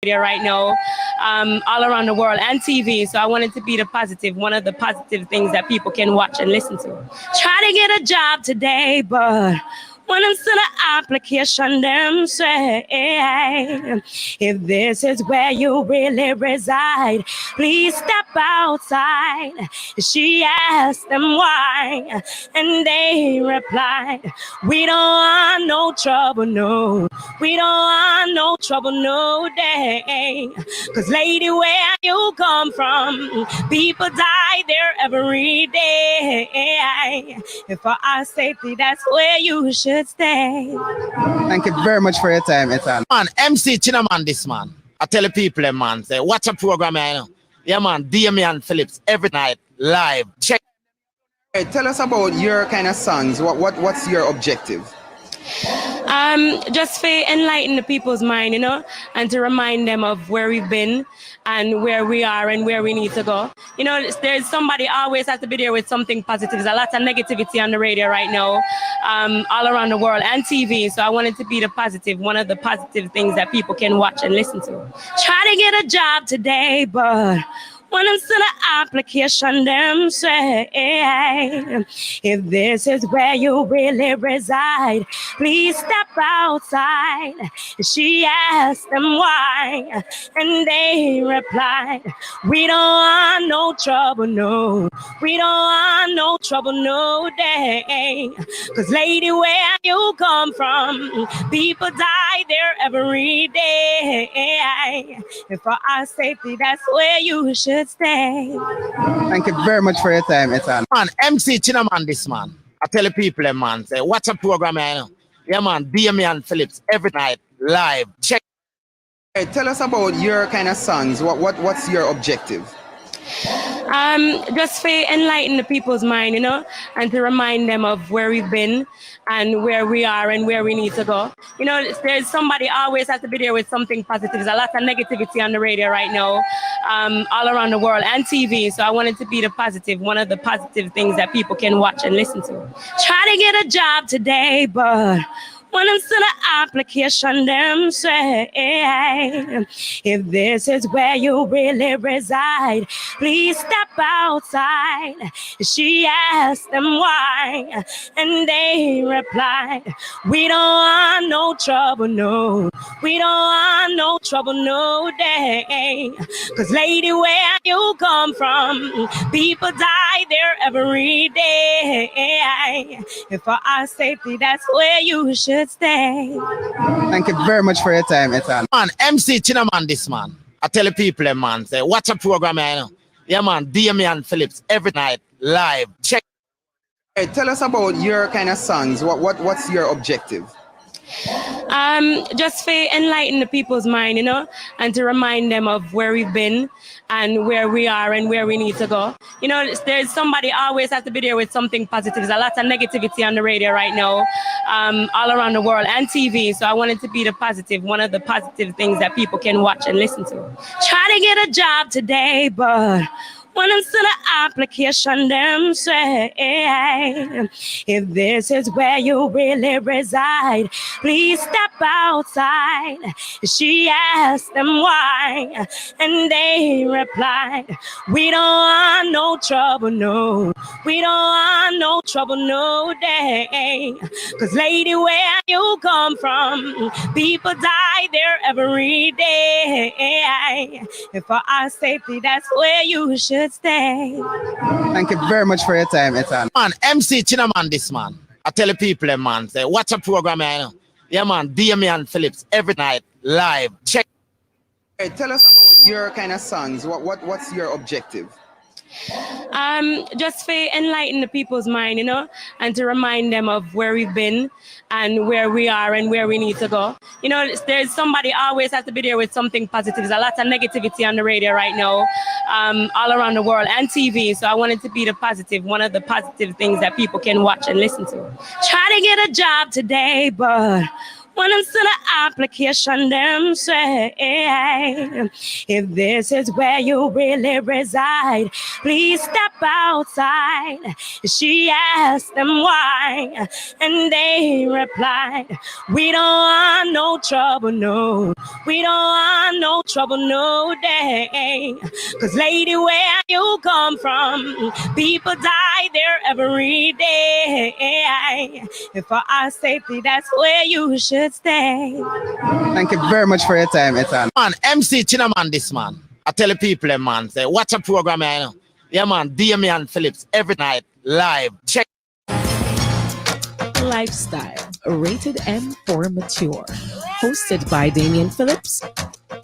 media right now, all around the world, and TV. So I wanted to be the positive, one of the positive things that people can watch and listen to. Try to get a job today, but when I'm still an application, them say, if this is where you really reside, please step outside. She asked them why, and they replied, we don't want no trouble, no. We don't want no trouble, no day. Cause lady, where you come from, people die there every day. And for our safety, that's where you should stay. Thank you very much for your time, Ethan. Man, MC Chinaman this man. I tell the people, man, say, watch a program, man. Yeah, man, Damian Phillips every night, live. Check. Hey, tell us about your kind of songs. What's your objective? Just to enlighten the people's mind, and to remind them of where we've been and where we are and where we need to go. There's somebody always has to be there with something positive. There's a lot of negativity on the radio right now, all around the world, and TV. So I wanted to be the positive, one of the positive things that people can watch and listen to. Try to get a job today, but when I'm still an application, them say, if this is where you really reside, please step outside. She asked them why, and they replied, we don't want no trouble, no. We don't want no trouble, no day. Cause lady, where you come from, people die there every day. And for our safety, that's where you should stay. Thank you very much for your time, Ethan. Man, MC Chinaman this man. I tell the people, man, say, watch a program, man. Yeah, man, Damian Phillips every night, live. Check. Hey, tell us about your kind of songs. What's your objective? Just to enlighten the people's mind, and to remind them of where we've been and where we are and where we need to go. There's somebody always has to be there with something positive. There's a lot of negativity on the radio right now, all around the world, and TV. So I wanted to be the positive, one of the positive things that people can watch and listen to. Try to get a job today, but when I'm still an application, them say, if this is where you really reside, please step outside. She asked them why, and they replied, we don't want no trouble, no. We don't want no trouble, no day. Cause lady, where you come from, people die there every day. And for our safety, that's where you should stay. Thank you very much for your time, Ethan. Man, MC Chinaman this man. I tell the people, man, say, watch a program, man. Yeah, man, Damian Phillips every night, live. Check. Hey, tell us about your kind of songs. What's your objective? Just to enlighten the people's mind, and to remind them of where we've been and where we are and where we need to go. There's somebody always has to be there with something positive. There's a lot of negativity on the radio right now, all around the world, and TV. So I wanted to be the positive, one of the positive things that people can watch and listen to. Try to get a job today, but when I'm still an application, them say, if this is where you really reside, please step outside. She asked them why, and they replied, we don't want no trouble, no. We don't want no trouble, no day. Cause lady, where you come from, people die there every day. And for our safety, that's where you should stay. Thank you very much for your time, Ethan. Man, MC Chinaman this man. I tell the people, man, say, watch a program, man. Yeah, man, Damian Phillips every night, live. Check. Hey, tell us about your kind of songs. What's your objective? Just to enlighten the people's mind, and to remind them of where we've been and where we are and where we need to go. There's somebody always has to be there with something positive. There's a lot of negativity on the radio right now, all around the world, and TV. So I wanted to be the positive, one of the positive things that people can watch and listen to. Try to get a job today, but When I'm still an application, them say, if this is where you really reside, please step outside. She asked them why, and they replied, we don't want no trouble, no. We don't want no trouble, no day. Cause lady, where you come from, people die there every day. And for our safety, that's where you should stay. Thank you very much for your time, Ethan. Man, MC Chinaman this man. I tell the people, man, say, watch a program, you know. Yeah, man, Damian Phillips every night live. Check. Lifestyle, rated M for mature. Hosted by Damian Phillips.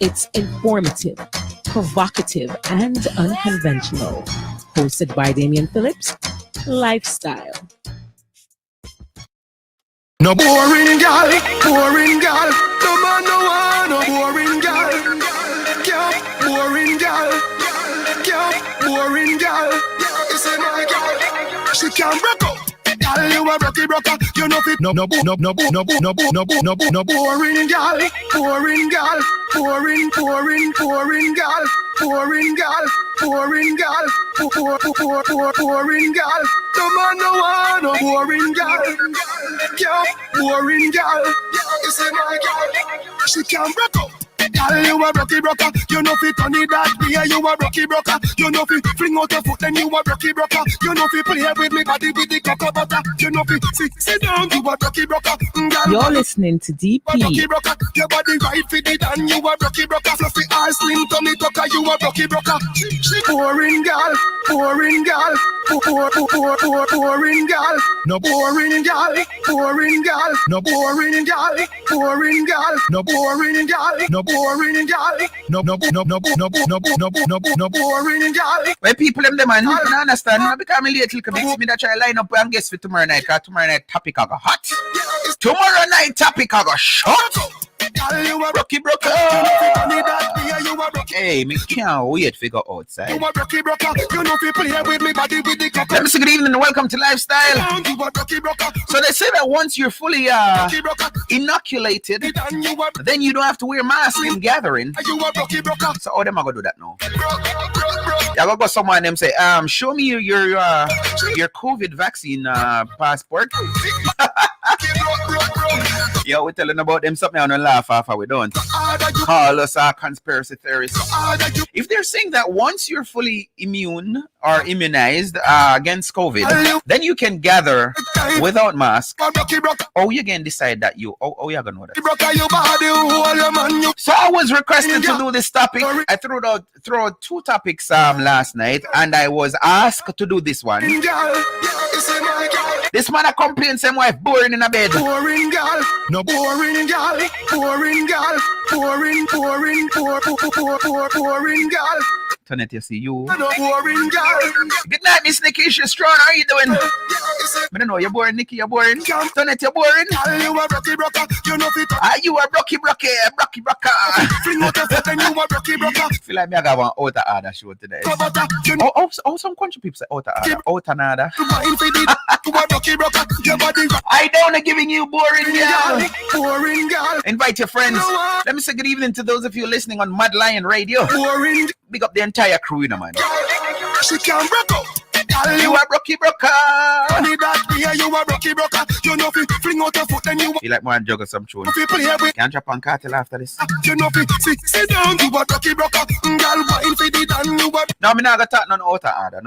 It's informative, provocative, and unconventional. Hosted by Damian Phillips. Lifestyle. No boring gal, boring gal. No man no one, no boring gal. Yeah, boring gal. Yeah, boring gal. You say my gal, she can break up. Gal, you a rocky broker. You know fit. No boring gal, boring gal, boring gal, boring gal, boring gal, boring gal, boring gal. No man no one, no boring gal. Yeah, boring gal. You say my gal, she can break up. Gal, you a rocky broker. You know fit on it that way. You a rocky broker. You know fit fling out your foot, then you a rocky broker. You know fit play with me body with the cocoa butter. You know fit sit down. You a rocky broker. You're listening to DP. Rocky broker. Your body right fit it and you a rocky broker. Fluffy ass slim tummy tucker. You a rocky broker. She boring gal, boring gal. Boring gal, no boring gal, boring gal, no boring gal, boring gal, no boring gal, no boring gal, no boring gal. When people them man, you can understand. I become a little bit. Me that try line up and guess for tomorrow night. Cause tomorrow night topic I go hot. Tomorrow night topic I go short. Rocky broker. Hey, me can't wait to go outside. You a rocky broker. You know people here with me body with the cocoa. Let me say good evening and welcome to Lifestyle. You a rocky broker. So they say that once you're fully inoculated, then you don't have to wear masks in gathering. You a rocky broker. So how them I gonna do that now? Yeah, I go someone them say, show me your COVID vaccine passport. Yo, we're telling about them something and laugh after we don't. Call us conspiracy theorists. If they're saying that once you're fully immune or immunized against COVID, then you can gather without mask. Oh, you can decide that you're gonna know that. So I was requested to do this topic. I threw out two topics last night, and I was asked to do this one. This man a complain some wife boring in a bed. Boring gal, no boring gal, boring gal, boring gal. Tonette, you see you. No boring gal. Good night, Miss Nikki. She's strong. How are you doing? I don't know. You're boring, Nikki. You're boring. Tonette, you're boring. You a rocky broker. You know fit. You a rocky broker. Fling out your foot and you a rocky broker. Feel like me I got one outer order show today. Oh, some country people say outer order. Outer nada. I don't giving you boring girl. Boring girl. Invite your friends. Let me say good evening to those of you listening on Mad Lion Radio. Boring. Big up the entire crew, you know, man. She can break up. You a rocky broker. You a rocky broker. You know fi fling out your foot then you. You like more and juggle some tune. Can't drop on cartel after this. You know fi sit down. You a rocky broker. Girl wine fi the dan you a. No, me not gonna talk none outer order.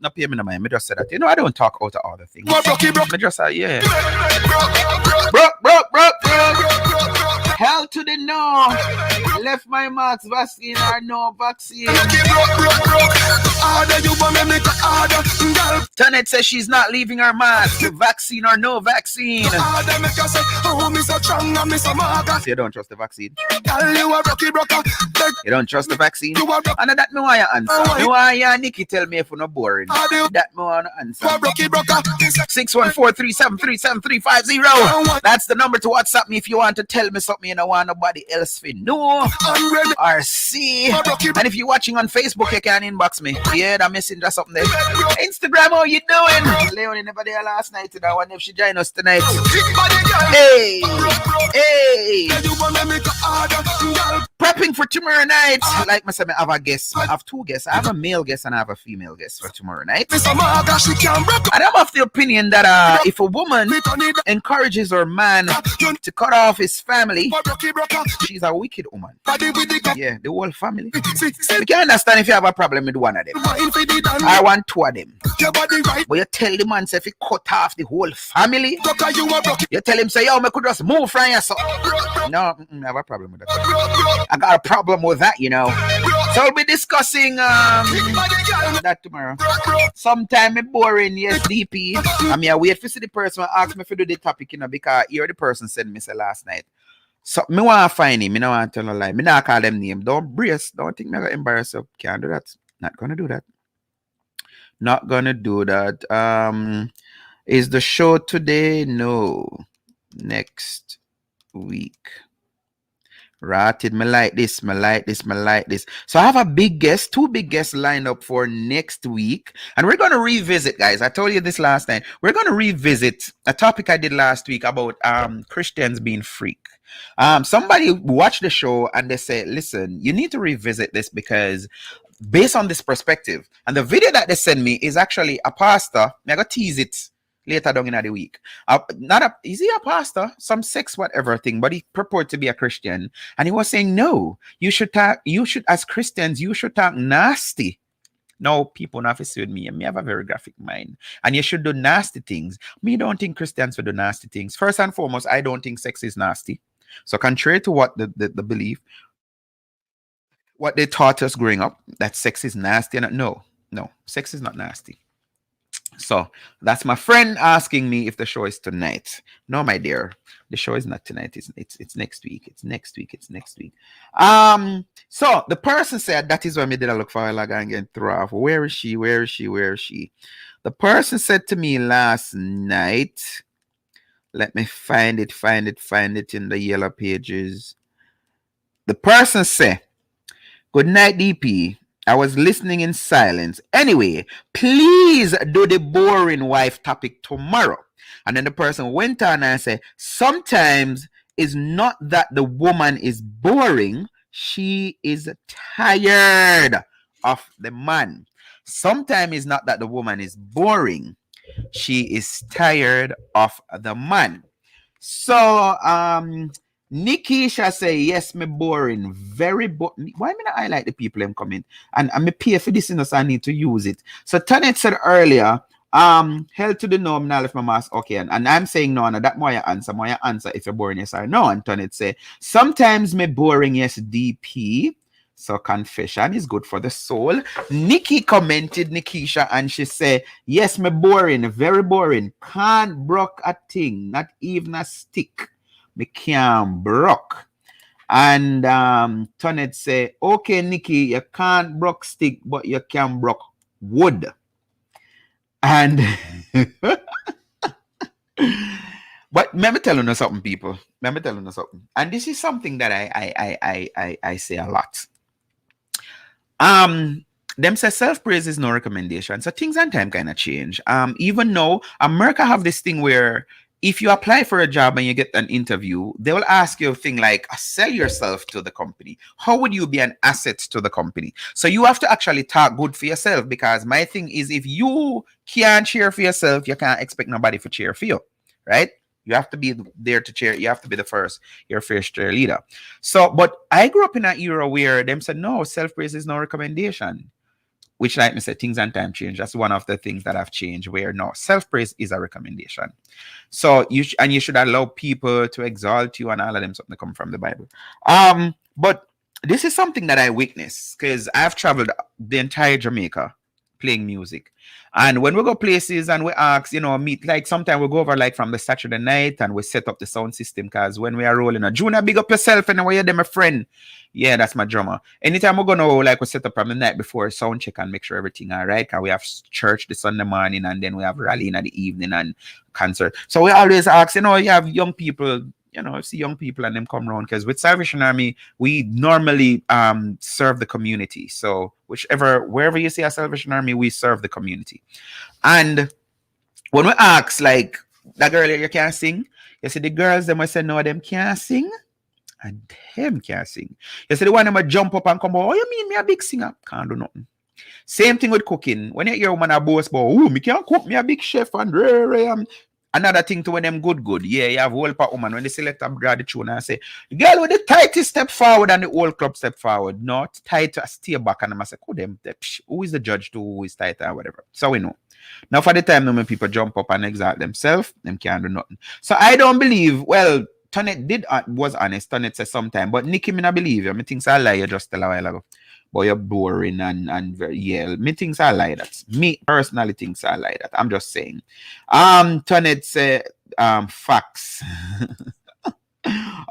No pay me no mind. Me just say that. You know I don't talk outer order things. You a rocky broker. Me just say yeah. Broke. Hell to the no. Left my marks, vaccine or no vaccine. Tonette says she's not leaving her mask. Vaccine or no vaccine. So you don't trust the vaccine? You a rocky broker. You don't trust the vaccine? And that me want you answer. Me want you, Nikki, tell me if you're not boring. That me want to answer. 614-373-7350. That's the number to WhatsApp me if you want to tell me something you don't want nobody else to know or see. And if you're watching on Facebook, you can inbox me. Yeah, that messenger something there. Instagram, how you doing? Leonie never there last night. I wonder if she join us tonight. Hey, hey. Prepping for tomorrow night. Like I said, I have a guest. I have two guests. I have a male guest and I have a female guest for tomorrow night. And I'm of the opinion that if a woman encourages her man to cut off his family, she's a wicked woman. Yeah, the whole family. You can understand if you have a problem with one of them. I want two of them. But you tell the man, say, if he cut off the whole family, you tell him, say, yo, I could just move from you. So, no, I have a problem with that. I got a problem with that, you know. So we'll be discussing that tomorrow. Sometime it's boring, yes, DP. I mean, I wait to see the person who asked me to do the topic, you know, because here the person sent me say last night. So me want to find him. Me don't want to tell no lie. Me not call them name. Don't brace. Don't think me gonna embarrass you. Can't do that. Not gonna do that. Not gonna do that. Is the show today? No. Next week. Ratted. Me like this. Me like this. Me like this. So I have a big guest, two big guests lined up for next week. And we're going to revisit, guys. I told you this last night. We're going to revisit a topic I did last week about Christians being freak. Somebody watched the show and they said, listen, you need to revisit this because based on this perspective, and the video that they sent me is actually a pastor. I'm going to tease it later down in the week. Is he a pastor? Some sex whatever thing, but he purported to be a Christian. And he was saying, no, as Christians, you should talk nasty. No, people not with me. Me have a very graphic mind. And you should do nasty things. Me don't think Christians should do nasty things. First and foremost, I don't think sex is nasty. So contrary to what the belief, what they taught us growing up, that sex is nasty. And no, sex is not nasty. So that's my friend asking me if the show is tonight. No, my dear, the show is not tonight. It's next week. It's next week. So the person said that is why me did I look for a log and get throw off. Where is she? The person said to me last night. Let me find it in the yellow pages. The person said, good night, DP. I was listening in silence. Anyway, please do the boring wife topic tomorrow. And then the person went on and said, sometimes it's not that the woman is boring. She is tired of the man. Sometimes it's not that the woman is boring. She is tired of the man. So, Nikisha say, yes, me boring. Very boring. Why me not highlight the people them coming? And me pay for this, so I need to use it. So Tanet said earlier, hell to the no, I'm not left my mask. Okay, and I'm saying no, and that more your answer. More your answer if you're boring, yes or no. And Tanet say, sometimes me boring, yes, DP. So confession is good for the soul. Nikki commented, Nikisha, and she said, yes, me boring, very boring. Can't broke a thing, not even a stick. Me can't broke. And Tonet say, okay, Nikki, you can't broke stick, but you can broke wood. And but let me tell you something, people. Let me tell you something. And this is something that I say a lot. Them say self-praise is no recommendation. So things and time kind of change. Even though America have this thing where if you apply for a job and you get an interview, they will ask you a thing like, sell yourself to the company. How would you be an asset to the company? So you have to actually talk good for yourself, because my thing is, if you can't cheer for yourself, you can't expect nobody to cheer for you, right? You have to be there to cheer. You have to be the first, your first cheerleader. So, but I grew up in an era where them said, no, self-praise is no recommendation. Which, like me said, things and time change. That's one of the things that have changed, where no, self-praise is a recommendation. So you should allow people to exalt you and all of them, something that come from the Bible. But this is something that I witnessed, because I've traveled the entire Jamaica playing music. And when we go places and we ask, meet, like sometimes we go over like from the Saturday night and we set up the sound system, because when we are rolling a Junior, big up yourself and you're them a friend. Yeah, that's my drummer. Anytime we're gonna like we set up from the night before, sound check and make sure everything all right. Cause we have church the Sunday morning and then we have rally in the evening and concert. So we always ask, you have young people, see young people and them come around, because with Salvation Army, we normally serve the community. So wherever you see a Salvation Army, we serve the community. And when we ask, like that girl you can't sing, you see the girls, them will say no, them can't sing. And them can't sing. You see the one them jump up and come out, oh, you mean me a big singer? Can't do nothing. Same thing with cooking. When you hear a woman a boast about, oh, me can't cook, me a big chef and another thing to when them good. Yeah, you have whole part woman when they select a grad the tune and say, the girl with the tightest step forward and the whole club step forward. Not tight to stay back, and I say, who is the judge to who is tight or whatever? So we know. Now for the time when people jump up and exalt themselves, them can't do nothing. So I don't believe, well, Tonette was honest. Tonette said sometime, but Nikki, me not believe you. Me thinks I lie you just tell a while ago. But you're boring and very, yeah. Me thinks I lie that. Me personally thinks I lie that. I'm just saying. Tonette said facts.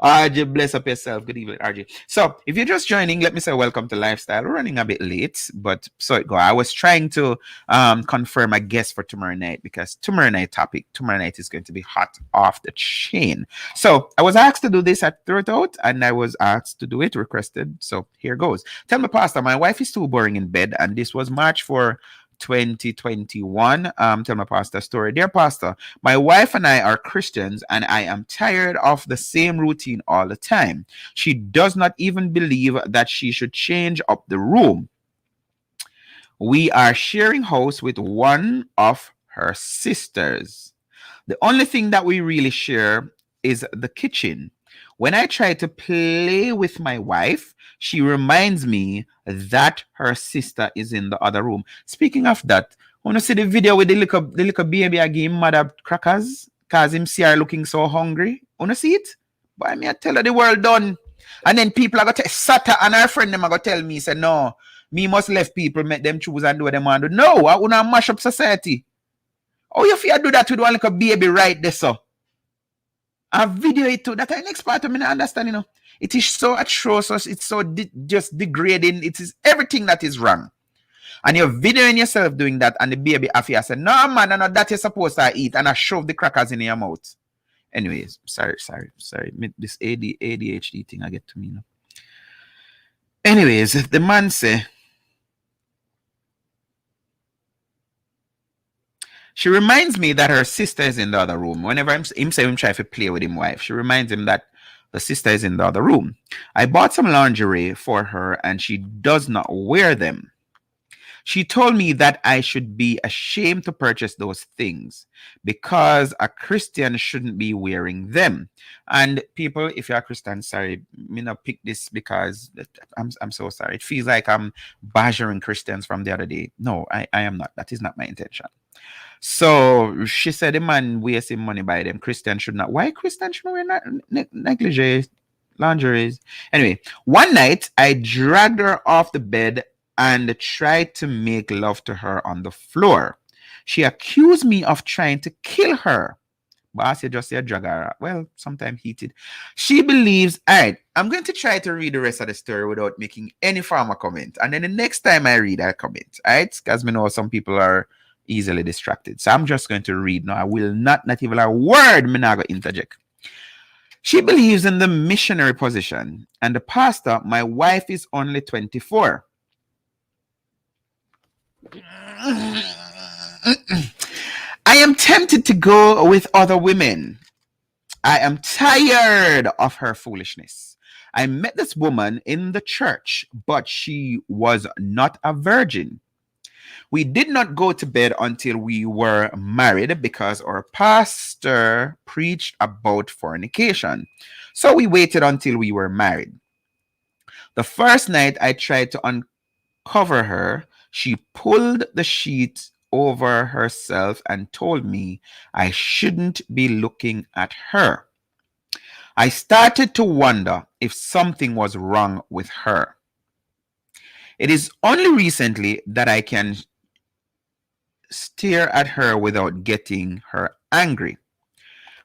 RJ, bless up yourself. Good evening, RJ. So, if you're just joining, let me say welcome to Lifestyle. We're running a bit late, but so it go. I was trying to confirm a guest for tomorrow night, because tomorrow night is going to be hot off the chain. So, I was asked to do this at Throw It Out, and I was asked to do it, requested. So, here goes. Tell me, Pastor, my wife is too boring in bed, and this was March 2021. Tell my pastor a story. Dear pastor, my wife and I are Christians and I am tired of the same routine all the time. She does not even believe that she should change up the room. We are sharing house with one of her sisters. The only thing that we really share is the kitchen. When I try to play with my wife, she reminds me that her sister is in the other room. Speaking of that, want to see the video with the little baby I give him mother crackers because him see her looking so hungry? Want to see it? But I mean, I tell her the world done. And then people are going to Sata and her friend them are going to tell me, say, no, me must left people make them choose and do what they want to do. No, I want to mash up society. Oh, you feel do that with one little baby right there, so? I video it too. That's the next part of me not understand, It is so atrocious. It's so just degrading. It is everything that is wrong. And you're videoing yourself doing that, and the baby after said, no, man, no, that you're supposed to eat, and I shove the crackers in your mouth. Anyways, sorry. This ADHD thing I get to me, Anyways, the man say, she reminds me that her sister is in the other room. Whenever him say him try to play with him wife, she reminds him that the sister is in the other room. I bought some lingerie for her and she does not wear them. She told me that I should be ashamed to purchase those things because a Christian shouldn't be wearing them. And people, if you're a Christian, sorry, me not pick this because I'm so sorry. It feels like I'm badgering Christians from the other day. No, I am not. That is not my intention. So she said the man wasting money by them. Christian should not. Why Christian should wear negligee, lingerie? Anyway, one night I dragged her off the bed and tried to make love to her on the floor. She accused me of trying to kill her. But I said, just say drag her. Well, sometimes heated. She believes, all right, I'm going to try to read the rest of the story without making any form of comment. And then the next time I read, I'll comment. All right? Because we know some people are easily distracted. So I'm just going to read. No, I will not even a word me not go interject. She believes in the missionary position. And the pastor, my wife is only 24. I am tempted to go with other women. I am tired of her foolishness. I met this woman in the church, but she was not a virgin. We did not go to bed until we were married because our pastor preached about fornication. So we waited until we were married. The first night I tried to uncover her, she pulled the sheet over herself and told me I shouldn't be looking at her. I started to wonder if something was wrong with her. It is only recently that I can stare at her without getting her angry,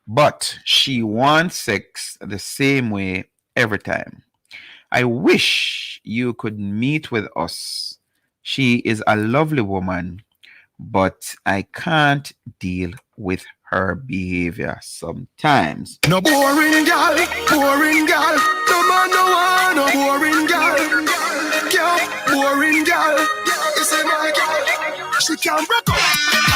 but she wants sex the same way every time. I wish you could meet with us. She is a lovely woman, but I can't deal with her behavior sometimes. No boring girl, boring girl. No man no want no boring girl. Girl, boring girl. You say my girl, she can broke up.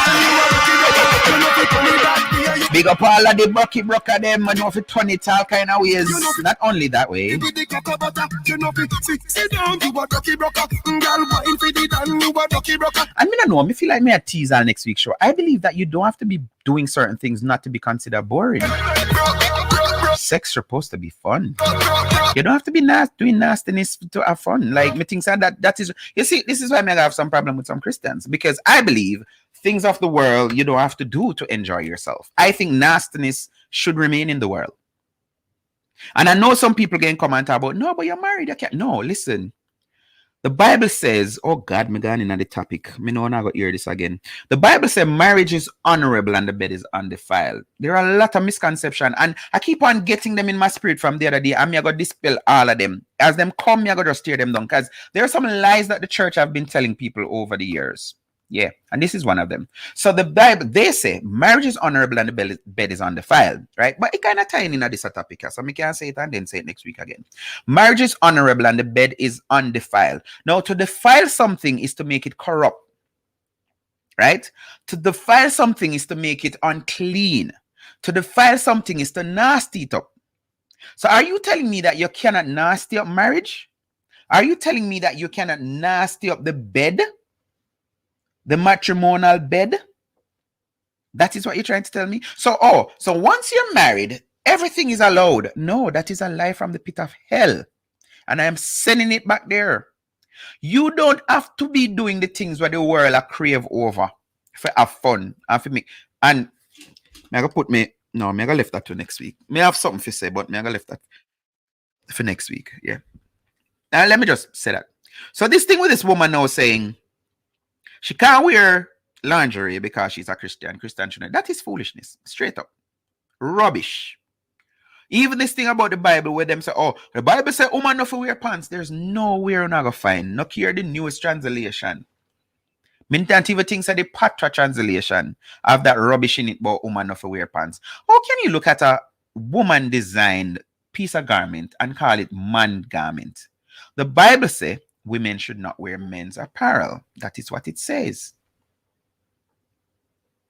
And you are lucky broke up. You know fi turn it back here. You Big up all of the Bucky Broker them, and know fi turn it all kind of ways. Not only that way. be the cocoa butter. You know fi sit down. You are lucky broke up. Girl, wine fi the dan. You are lucky broke up. And me not know, me feel like me a tease all next week show. I believe that you don't have to be doing certain things not to be considered boring. Sex supposed to be fun. You don't have to be doing nastiness to have fun. Like me think that is, you see, this is why I have some problem with some Christians, because I believe things of the world you don't have to do to enjoy yourself. I think nastiness should remain in the world. And I know some people can comment about, no, but you're married, you can't. No, listen. The Bible says, oh God, me gone in on the topic. Me know I got to hear this again. The Bible says marriage is honorable and the bed is undefiled. There are a lot of misconceptions, and I keep on getting them in my spirit from the other day, and me I got to dispel all of them. As them come, me I got to just tear them down, because there are some lies that the church have been telling people over the years. Yeah, and this is one of them. So the Bible, they say marriage is honorable and the bed is undefiled, right? But it kind of tying in at this topic, so I can say it and then say it next week again. Marriage is honorable and the bed is undefiled. Now, to defile something is to make it corrupt, right? To defile something is to make it unclean. To defile something is to nasty it up. So are you telling me that you cannot nasty up marriage? Are you telling me that you cannot nasty up the bed? The matrimonial bed? That is what you're trying to tell me? So once you're married, everything is allowed. No, that is a lie from the pit of hell. And I am sending it back there. You don't have to be doing the things where the world are crave over for have fun and for me. And I'm gonna left that to next week. May have something to say, but I'm gonna left that for next week. Yeah. Now let me just say that. So this thing with this woman now saying she can't wear lingerie because she's a Christian. That is foolishness. Straight up. Rubbish. Even this thing about the Bible where them say, oh, the Bible say woman no for wear pants. There's nowhere you're not gonna find. No care the newest translation. Me can't even think that the Patra translation have that rubbish in it about woman no for wear pants. How can you look at a woman designed piece of garment and call it man garment? The Bible say women should not wear men's apparel. That is what it says.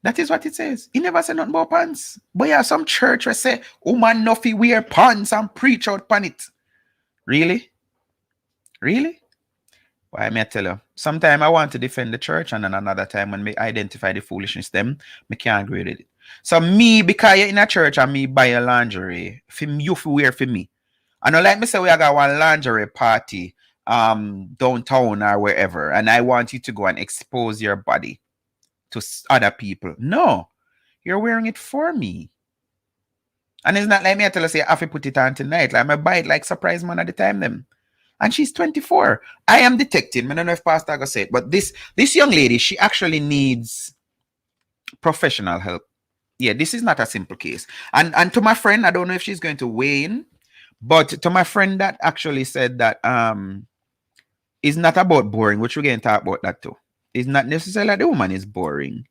That is what it says. It never said nothing about pants. But yeah, some church will say, woman no fi wear pants and preach out pan it. Really? Really? Why may I tell you? Sometimes I want to defend the church, and then another time when me identify the foolishness them, me can't agree with it. So me, because you're in a church and me buy a lingerie, you fi wear for me. I know like me say we got one lingerie party downtown or wherever, and I want you to go and expose your body to other people. No, you're wearing it for me. And it's not like me I tell her say I have to put it on tonight. Like I buy it like surprise man at the time them. And she's 24. I am detecting. I don't know if Pastor Aga said, but this young lady, she actually needs professional help. Yeah, this is not a simple case. And to my friend, I don't know if she's going to weigh in, but to my friend that actually said that it's not about boring, which we're going to talk about that too. It's not necessarily that the woman is boring.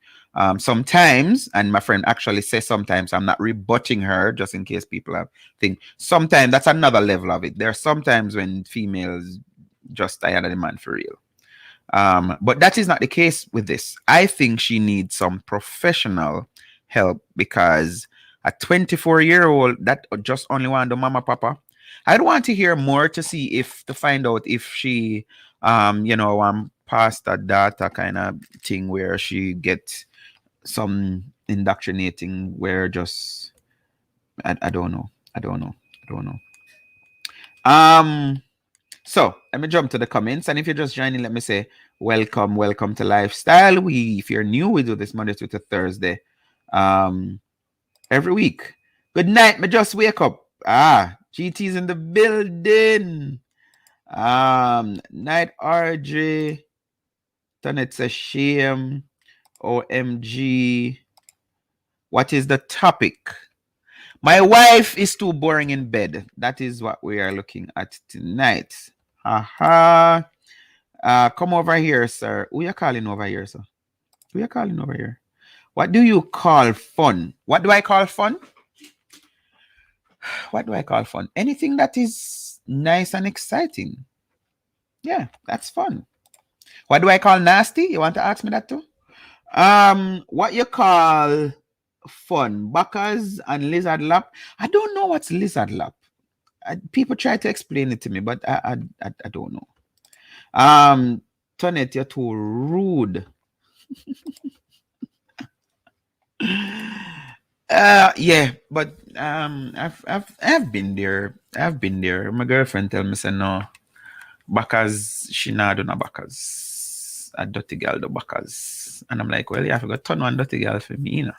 Sometimes, and my friend actually says sometimes, I'm not rebutting her just in case people have think. Sometimes that's another level of it. There are sometimes when females just tired of the man for real. But that is not the case with this. I think she needs some professional help because a 24-year-old that just only want the mama papa. I'd want to hear more to find out if she past that data kind of thing where she gets some indoctrinating where just I don't know. So let me jump to the comments, and if you're just joining, let me say welcome to Lifestyle. If you're new, we do this Monday to Thursday every week. Good night, me just wake up. GT's in the building. Night RJ. Then it's a shame. OMG. What is the topic? My wife is too boring in bed. That is what we are looking at tonight. Haha. Come over here, sir. Who you calling over here, sir? Who you calling over here? What do you call fun? What do I call fun? What do I call fun? Anything that is nice and exciting. Yeah, that's fun. What do I call nasty? You want to ask me that too? What you call fun? Buckers and lizard lap? I don't know what's lizard lap. People try to explain it to me, but I don't know. Tonet, you're too rude. Yeah, but I've been there. I've been there. My girlfriend tell me say no, backers she not do no backers. A dirty girl do backers, and I'm like, well, you have to go turn one dirty girl for me, you know.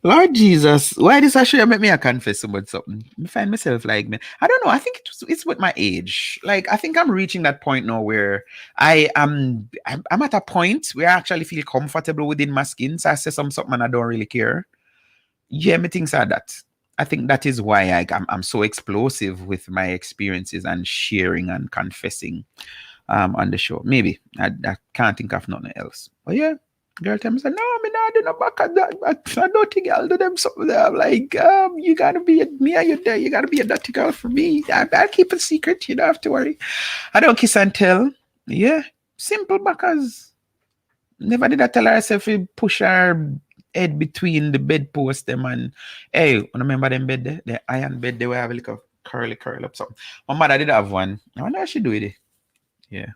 Lord Jesus, why this actually make me a confess about something? I find myself like me. I don't know. I think it's with my age. Like I think I'm reaching that point now where I'm at a point where I actually feel comfortable within my skin. So I say something and I don't really care. Yeah, me things are that. I think that is why I'm so explosive with my experiences and sharing and confessing on the show. Maybe I can't think of nothing else. But yeah. Girl tell me, say, no, me not do no back at that. I don't think I'll do them something there. I'm like, you gotta be me and you there. You gotta be a dirty girl for me. I'll keep it secret. You don't have to worry. I don't kiss and tell. Yeah, simple backers. Never did I tell her herself to push her head between the bedpost them and hey, remember them bed there? The iron bed they will have a little curl up something. My mother did have one. I wonder how she do it. Yeah.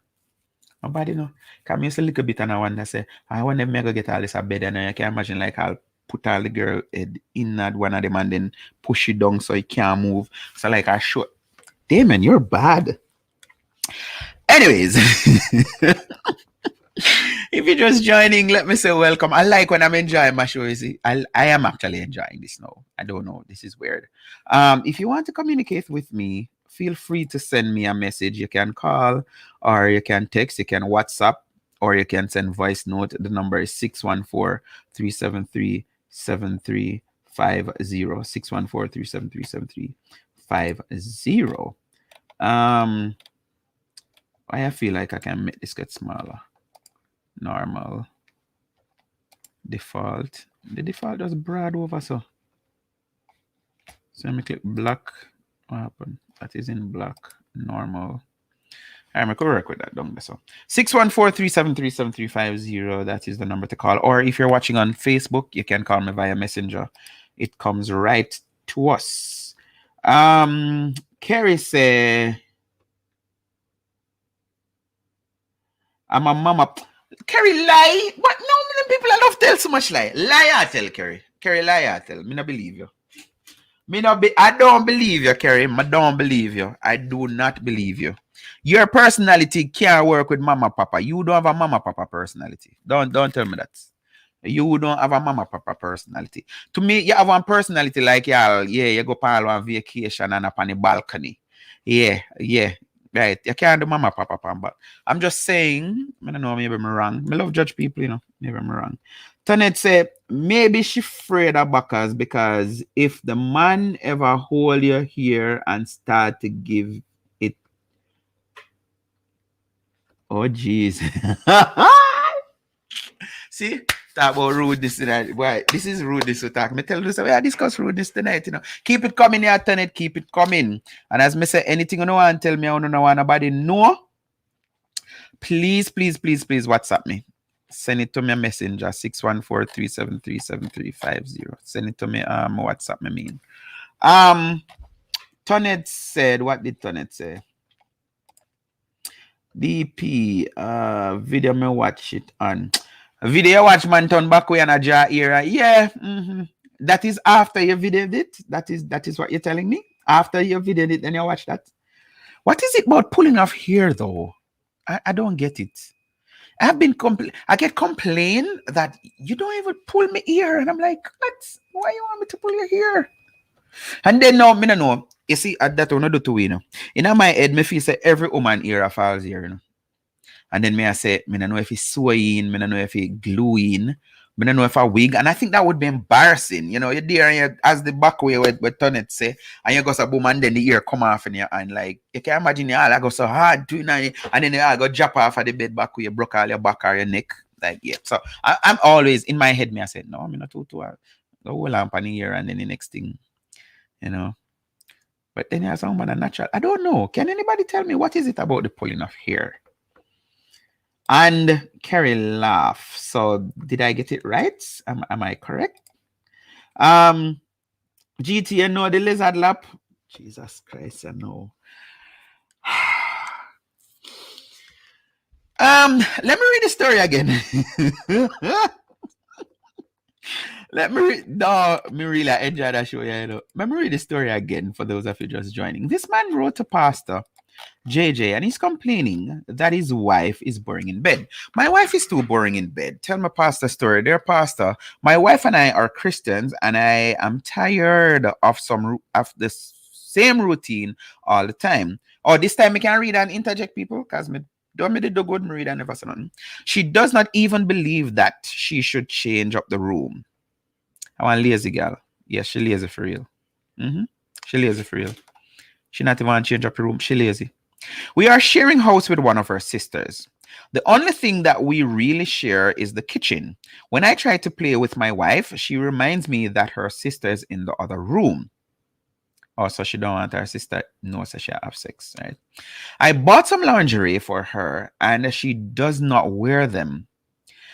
Nobody know. Come use a little bit and I wonder say, I wonder if I go get all this a bed and I can imagine like I'll put all the girl head in that one of them and then push it down so it can't move. So like I show, Damon, you're bad. Anyways, if you're just joining, let me say welcome. I like when I'm enjoying my show. You see, I am actually enjoying this now. I don't know. This is weird. If you want to communicate with me, feel free to send me a message. You can call or you can text, you can WhatsApp, or you can send voice note. The number is 614-373-7350. 614-373-7350. I feel like I can make this get smaller. Normal. Default. The default does broad over so. So let me click black. What happened? That is in black. Normal. I'm going to work with that down there. So 614-373-7350. That is the number to call. Or if you're watching on Facebook, you can call me via Messenger. It comes right to us. Kerry say, I'm a mama. Kerry lie. What? No, people I love tell so much lie. Lie I tell Kerry. Kerry lie I tell. Me not believe you. I don't believe you, Kerry. I don't believe you. I do not believe you. Your personality can't work with mama papa. You don't have a mama papa personality. Don't tell me that. You don't have a mama papa personality. To me, you have one personality like y'all. Yeah, you go on vacation and up on the balcony. Yeah. Right. You can't do mama papa, but I'm just saying, I don't know, maybe I'm wrong. I love judge people, you know. Maybe I'm wrong. Tonet say, maybe she afraid of backers because if the man ever hold you here and start to give it. Oh, jeez. See? Talk about rudeness tonight. Why? This is rudeness to talk. Me tell you, so I discuss rudeness tonight, you know. Keep it coming here, Tonet. Keep it coming. And as me say, anything you know and tell me I don't want nobody know, please WhatsApp me. Send it to me a messenger 614-373-7350. Send it to me WhatsApp me mean. Tonet said, what did Tonet say? DP video me watch it on. Video watch man turn back way and a jaw era. Yeah. That is after you videoed it. That is what you're telling me. After you videoed it, then you watch that. What is it about pulling off hair though? I don't get it. I get complained that you don't even pull me ear, and I'm like, what? Why you want me to pull your hair? And then no, me no know. You see, at that one I do too, you know. In my head, me feel say every woman ear falls here, you know. And then me I say, me don't know if it's sewing, me don't know if it's gluing, me don't know if a wig. And I think that would be embarrassing. You know, you're there and you, as the back way with Tonet say, and you go so boom, and then the ear come off in your hand. Like, you can imagine you all I go so hard doing that, and then you all go drop off of the bed back where you broke all your back or your neck. Like, yeah. So I'm always in my head, me I said, no, I'm not too the whole lamp on the ear, and then the next thing, you know. But then you have someone a natural. I don't know. Can anybody tell me what is it about the pulling of hair? And Kerry laugh. So did I get it right? Am I correct? GT, you know the lizard lap. Jesus Christ, I know. Let me read the story again. Let me read. No, me really enjoy that show. Yeah, you know. Let me read the story again for those of you just joining. This man wrote to Pastor JJ, and he's complaining that his wife is boring in bed. My wife is too boring in bed. Tell my pastor story. Dear pastor, my wife and I are Christians, and I am tired of the same routine all the time. Oh, this time I can read and interject people because me don't me do good. Me read and never say nothing. She does not even believe that she should change up the room. I want lazy girl. Yes, she lazy for real. She lazy for real. She not even want to change up the room. She lazy. We are sharing house with one of her sisters. The only thing that we really share is the kitchen. When I try to play with my wife, she reminds me that her sister is in the other room. Oh, so she don't want her sister knows that she have sex, right? I bought some lingerie for her, and she does not wear them.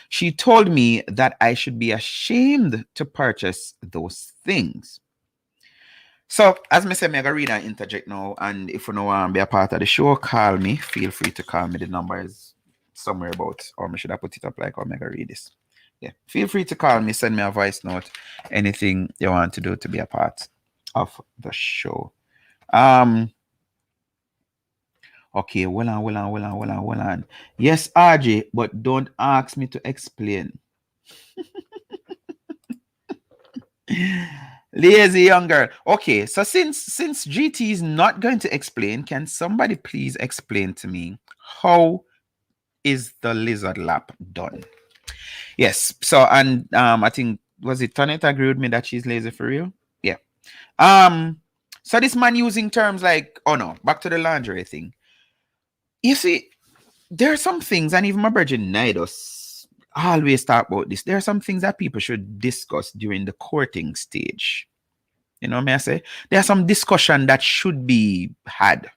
She told me that I should be ashamed to purchase those things. So, as I said, I'm going to read and interject now. And if you know want to be a part of the show, call me. Feel free to call me. The number is somewhere about, or should I put it up like, or I'm going to read this. Yeah, feel free to call me. Send me a voice note. Anything you want to do to be a part of the show. Okay, well on. Yes, RJ, but don't ask me to explain. Lazy young girl. Okay, so since GT is not going to explain, can somebody please explain to me how is the lizard lap done? Yes. So and I think was it Tonet agree with me that she's lazy for real? Yeah. So this man using terms like, oh no, back to the lingerie thing. You see, there are some things, and even my virgin Nidos always talk about this. There are some things that people should discuss during the courting stage. You know what I say? There's some discussion that should be had.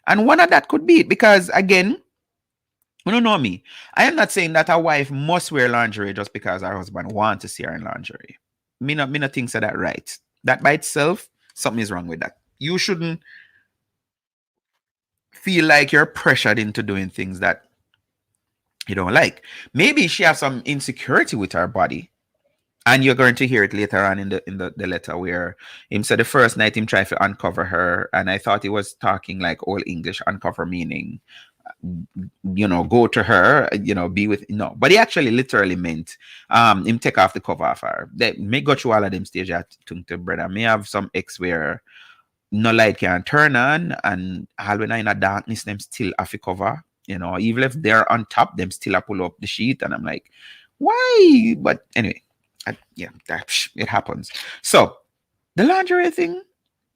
And one of that could be, because again, you don't know me. I am not saying that a wife must wear lingerie just because her husband wants to see her in lingerie. Me not think so that right. That by itself, something is wrong with that. You shouldn't feel like you're pressured into doing things that you don't like. Maybe she has some insecurity with her body. And you're going to hear it later on in the letter where him said the first night him tried to uncover her, and I thought he was talking like old English, uncover meaning, go to her, be with, no. But he actually literally meant him take off the cover of her. They may go through all of them stages at to brother. May have some ex where no light can turn on, and all when in a darkness, them still have to cover. Even if they're on top, them still pull up the sheet, and I'm like, why? But anyway. It happens. So the lingerie thing,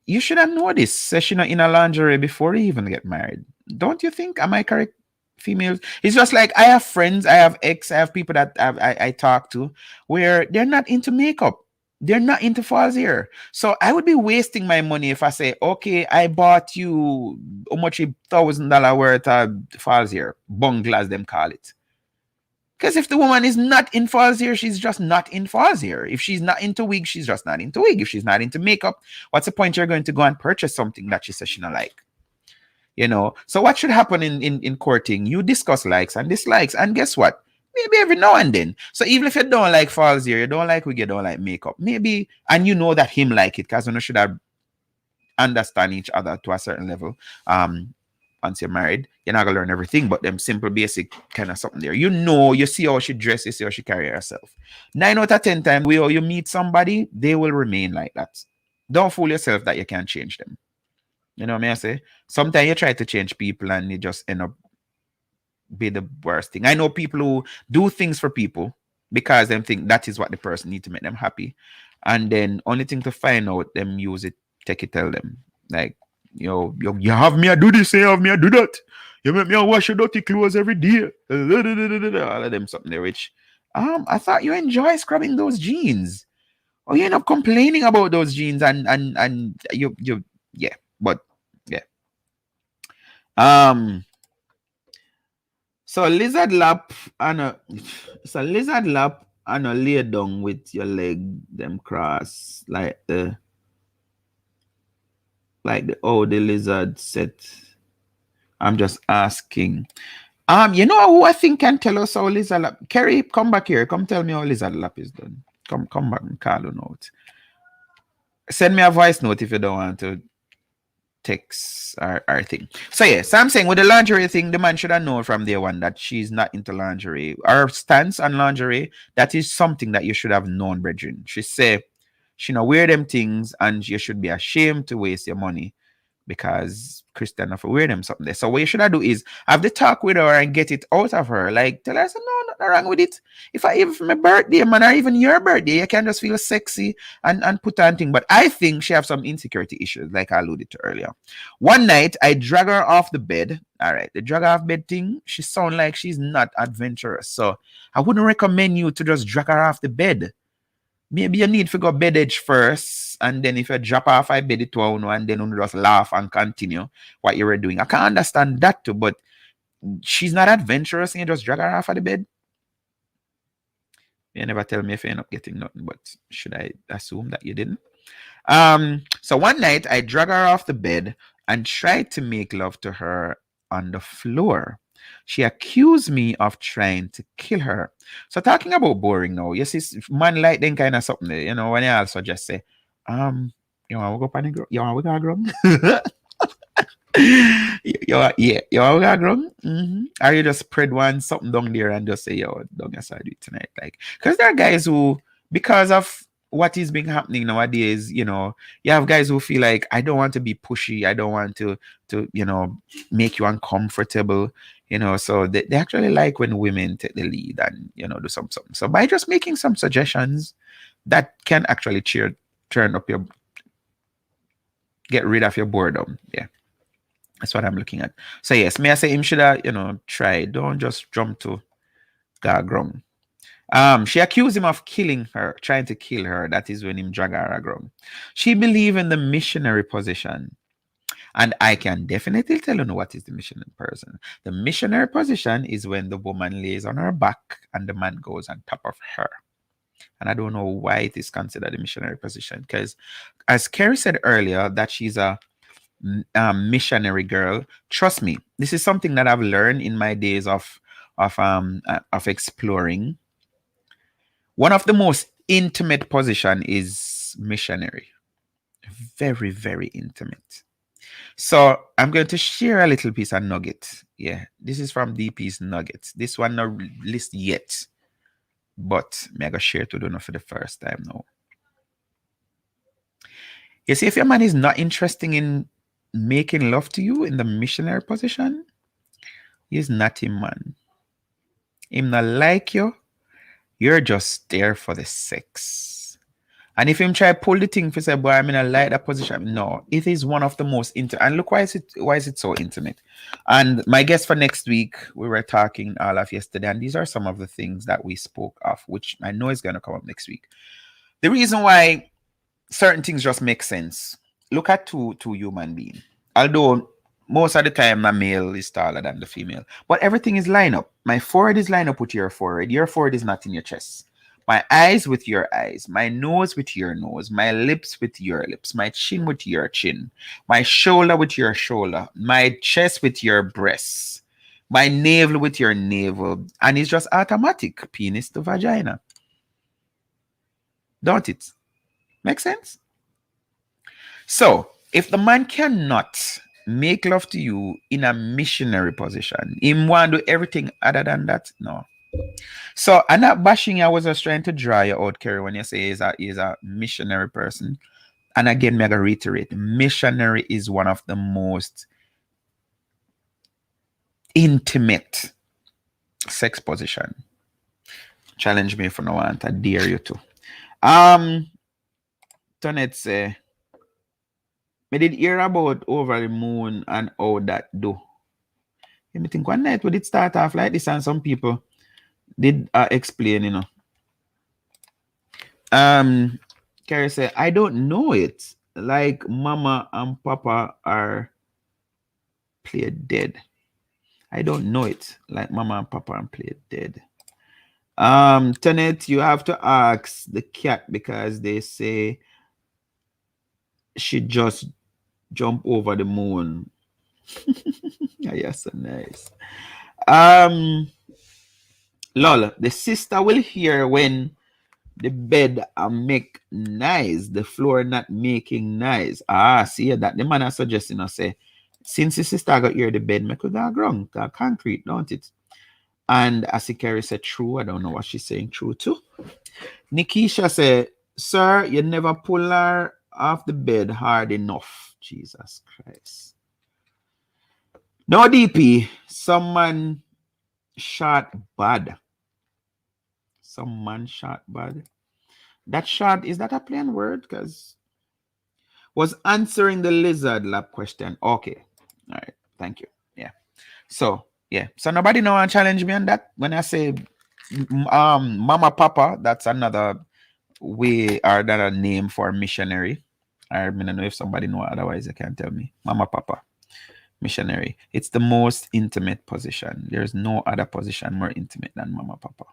you should have noticed session in a lingerie before you even get married. Don't you think? Am I correct, females? It's just like I have friends, I have ex, I have people that I talk to where they're not into makeup. They're not into false hair. So I would be wasting my money if I say, okay, I bought you how much $1,000 worth of false hair, bunglas them call it. Because if the woman is not in false hair, she's just not in false hair. If she's not into wig, she's just not into wig. If she's not into makeup, what's the point you're going to go and purchase something that she says she don't like? So what should happen in courting? You discuss likes and dislikes, and guess what? Maybe every now and then. So even if you don't like false hair, you don't like wig, you don't like makeup, maybe, and you know that him like it, because you should have understand each other to a certain level. Once you're married, you're not gonna learn everything, but them simple basic kind of something there. You see how she dresses, you see how she carry herself. 9 out of 10 times where you meet somebody, they will remain like that. Don't fool yourself that you can't change them. You know what I say? Sometimes you try to change people and you just end up be the worst thing. I know people who do things for people because they think that is what the person need to make them happy, and then only thing to find out them use it, take it, tell them like, you have me I do this, you have me I do that. You make me I wash your dirty clothes every day. All of them something there, which I thought you enjoy scrubbing those jeans. Oh, you end up complaining about those jeans and you yeah, but yeah. So lizard lap and a lizard lap and a lay down with your leg them cross like the the lizard set. I'm just asking. You know who I think can tell us how lizard lap? Kerry, come back here. Come tell me how lizard lap is done. Come back and call a note. Send me a voice note if you don't want to text our thing. So yeah, so I'm saying with the lingerie thing, the man should have known from day one that she's not into lingerie. Her stance on lingerie, that is something that you should have known, brethren. She say she not wear them things and you should be ashamed to waste your money because Christian have to wear them something there. So what you should have do is have the talk with her and get it out of her. Like tell her, no, nothing wrong with it. If I even for my birthday, man, or even your birthday, you can just feel sexy and put on thing. But I think she have some insecurity issues, like I alluded to earlier. One night I drag her off the bed. All right, the drag her off bed thing, she sound like she's not adventurous. So I wouldn't recommend you to just drag her off the bed. Maybe you need to go bed edge first, and then if you drop off, I bed it to one, and then you just laugh and continue what you were doing. I can understand that too, but she's not adventurous, and you just drag her off of the bed. You never tell me if you end up getting nothing, but should I assume that you didn't? So one night I drag her off the bed and tried to make love to her on the floor. She accused me of trying to kill her. So talking about boring now, you see, man like them kind of something there, you know, when you also just say, you want to go pan the you want to go ground? You want to go ground? Or you just spread one something down there and just say, yo, don't get started it tonight. Like, because there are guys who, because of what is being happening nowadays, you know, you have guys who feel like, I don't want to be pushy, I don't want to you know, make you uncomfortable, you know, so they actually like when women take the lead and, you know, do something. So by just making some suggestions that can actually turn up get rid of your boredom. Yeah, that's what I'm looking at. So yes, may I say him should have, you know, try, don't just jump to Gargrum. She accused him of killing her, trying to kill her. That is when him drag her aground. She believed in the missionary position. And I can definitely tell you what is the missionary person. The missionary position is when the woman lays on her back and the man goes on top of her. And I don't know why it is considered a missionary position. Because as Kerry said earlier, that she's a missionary girl. Trust me, this is something that I've learned in my days of exploring. One of the most intimate position is missionary. Very, very intimate. So I'm going to share a little piece of nugget. Yeah, this is from DP's Nuggets. This one not list yet, but I'm going to share to do for the first time now. You see, if your man is not interested in making love to you in the missionary position, he's not him, man. Him not like you. You're just there for the sex. And if him try pull the thing for say, boy, I'm in a like that position. No, it is one of the most intimate. And look, why is it so intimate? And my guest for next week, we were talking all of yesterday, and these are some of the things that we spoke of, which I know is going to come up next week. The reason why certain things just make sense. Look at two human beings. Although most of the time my male is taller than the female, but everything is lined up. My forehead is lined up with your forehead. Your forehead is not in your chest. My eyes with your eyes, my nose with your nose, my lips with your lips, my chin with your chin, my shoulder with your shoulder, my chest with your breasts, my navel with your navel, and it's just automatic, penis to vagina. Don't it? Make sense? So, if the man cannot make love to you in a missionary position, him want to do everything other than that, no. So I'm not bashing you. I was just trying to draw you out, Kerry, when you say he's a missionary person. And again, I'm going to reiterate, missionary is one of the most intimate sex position. Challenge me if you no want. I dare you to. Tonet say, me did hear about over the moon and how that do. Let me think one night we did start off like this and some people did explain, you know. Carrie said, I don't know it. Like mama and papa are played dead. I don't know it. Like mama and papa are played dead. Tenet, you have to ask the cat because they say she just jump over the moon. Yeah, so nice. Lol, the sister will hear when the bed make nice, the floor not making nice. See that the man is suggesting us say, since the sister got hear the bed, make we go ground, concrete, don't it? And Asikari said, true. I don't know what she's saying, true too. Nikisha said, sir, you never pull her off the bed hard enough. Jesus Christ. No DP, someone shot bad. Some man shot bad. That shot, is that a plain word? Because was answering the lizard lab question. Okay. All right. Thank you. Yeah. So, yeah. So nobody know and challenge me on that. When I say mama papa, that's another way or another name for missionary. I don't know if somebody know, otherwise they can tell me. Mama papa. Missionary. It's the most intimate position. There's no other position more intimate than mama papa.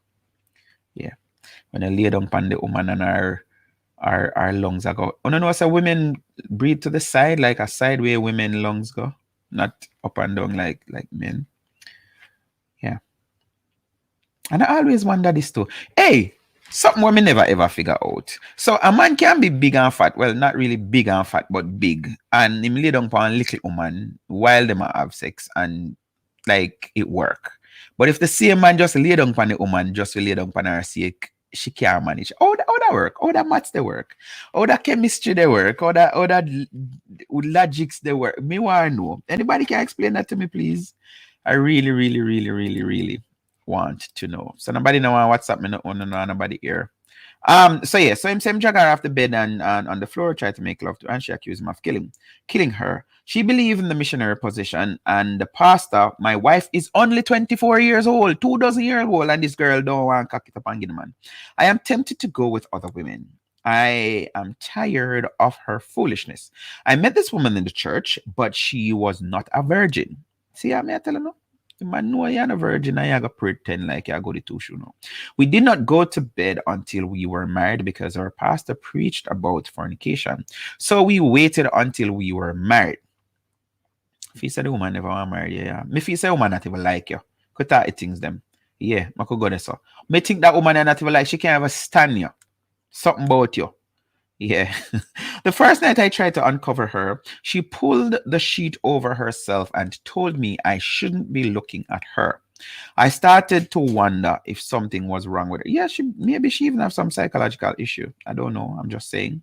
Yeah. When I lay down on the woman and our lungs are go. Oh no, so women breathe to the side, like a side way women lungs go, not up and down like men. Yeah. And I always wonder this too. Hey, something women never ever figure out. So a man can be big and fat. Well, not really big and fat, but big. And him lay down on a little woman while them have sex and like it work. But if the same man just lay down on the woman, just to lay down on her sake, she can't manage. How that work? How that maths they work? How that chemistry they work? How that logics they work? Me want to know. Anybody can explain that to me, please? I really, really, really, really, really want to know. So nobody know what's up. Me not want to know nobody here. So yeah, so him drag her off the bed and on the floor, tried to make love to her, and she accused him of killing her. She believed in the missionary position, and the pastor, my wife is only 24 years old, 2 years old, and this girl don't want to cock it up and get a man. I am tempted to go with other women. I am tired of her foolishness. I met this woman in the church, but she was not a virgin. See how I tell you no? The man know you're a virgin and you gotta pretend like you go to two shoe now. We did not go to bed until we were married because our pastor preached about fornication. So we waited until we were married. If you say the woman never want marry, yeah. Me feel say woman not even like you. Could talk things them. Yeah, I could go there so. Me think that woman not even like she can't ever stand you. Something about you. Yeah. The first night I tried to uncover her, she pulled the sheet over herself and told me I shouldn't be looking at her. I started to wonder if something was wrong with her. Yeah, maybe she even have some psychological issue. I don't know. I'm just saying.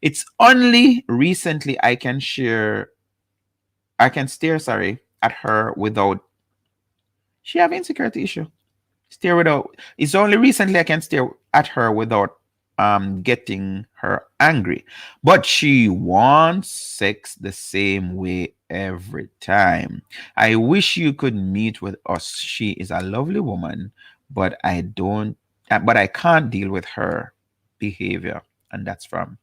It's only recently I can stare at her without she have insecurity issue. It's only recently I can stare at her without getting her angry. But she wants sex the same way every time. I wish you could meet with us. She is a lovely woman, but I can't deal with her behavior. And that's from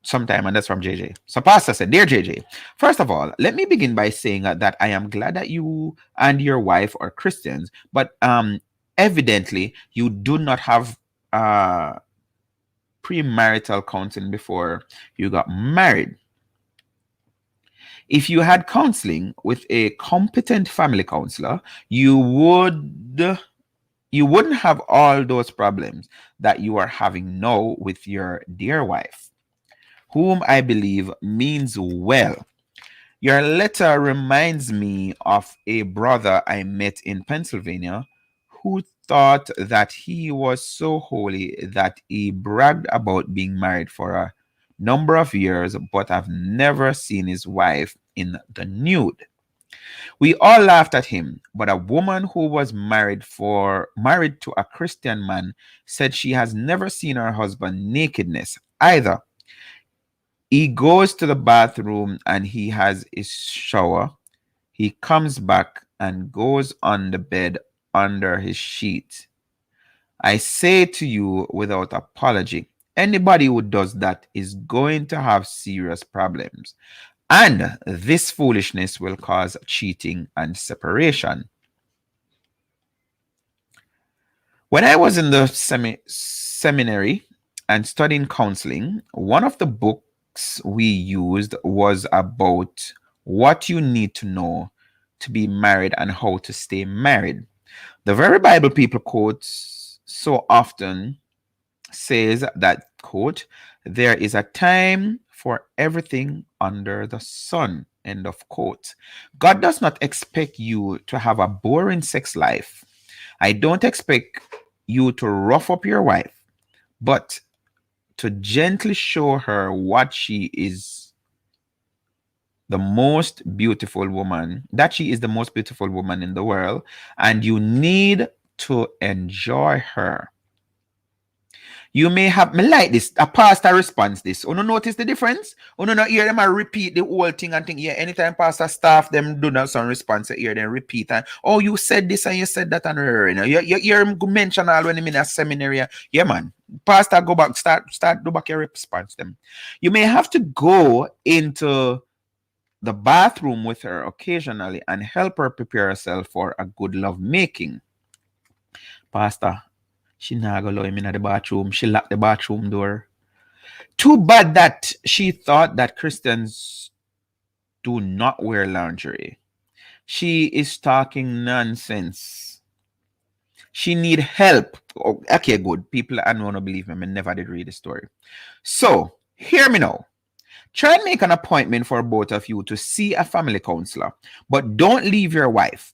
JJ. So Pastor said, Dear JJ, first of all, let me begin by saying that I am glad that you and your wife are Christians, but evidently you do not have premarital counseling before you got married. If you had counseling with a competent family counselor, you wouldn't have all those problems that you are having now with your dear wife, whom I believe means well. Your letter reminds me of a brother I met in Pennsylvania who thought that he was so holy that he bragged about being married for a number of years, but I've never seen his wife in the nude. We all laughed at him, but a woman who was married to a Christian man said she has never seen her husband nakedness either. He goes to the bathroom and he has his shower. He comes back and goes on the bed under his sheet. I say to you without apology, anybody who does that is going to have serious problems. And this foolishness will cause cheating and separation. When I was in the seminary and studying counseling, one of the books we used was about what you need to know to be married and how to stay married. The very Bible people quote so often says that, quote, there is a time for everything under the sun, end of quote. God does not expect you to have a boring sex life. I don't expect you to rough up your wife, but to gently show her what she is the most beautiful woman, that she is the most beautiful woman in the world, and you need to enjoy her. You may have me like this. A pastor responds this. You notice the difference? You not hear them repeat the whole thing and think, yeah, anytime pastor staff them do not some response, you hear them repeat and oh, you said this and you said that and you hear him mention all when I'm in a seminary. Yeah, man. Pastor go back, start do back your response them. You may have to go into the bathroom with her occasionally and help her prepare herself for a good love making. Pastor, she not go allow him in the bathroom. She locked the bathroom door. Too bad that she thought that Christians do not wear lingerie. She is talking nonsense. She need help. Oh, okay, good. People I don't want to believe me. I never did read the story. So, hear me now. Try and make an appointment for both of you to see a family counselor. But don't leave your wife.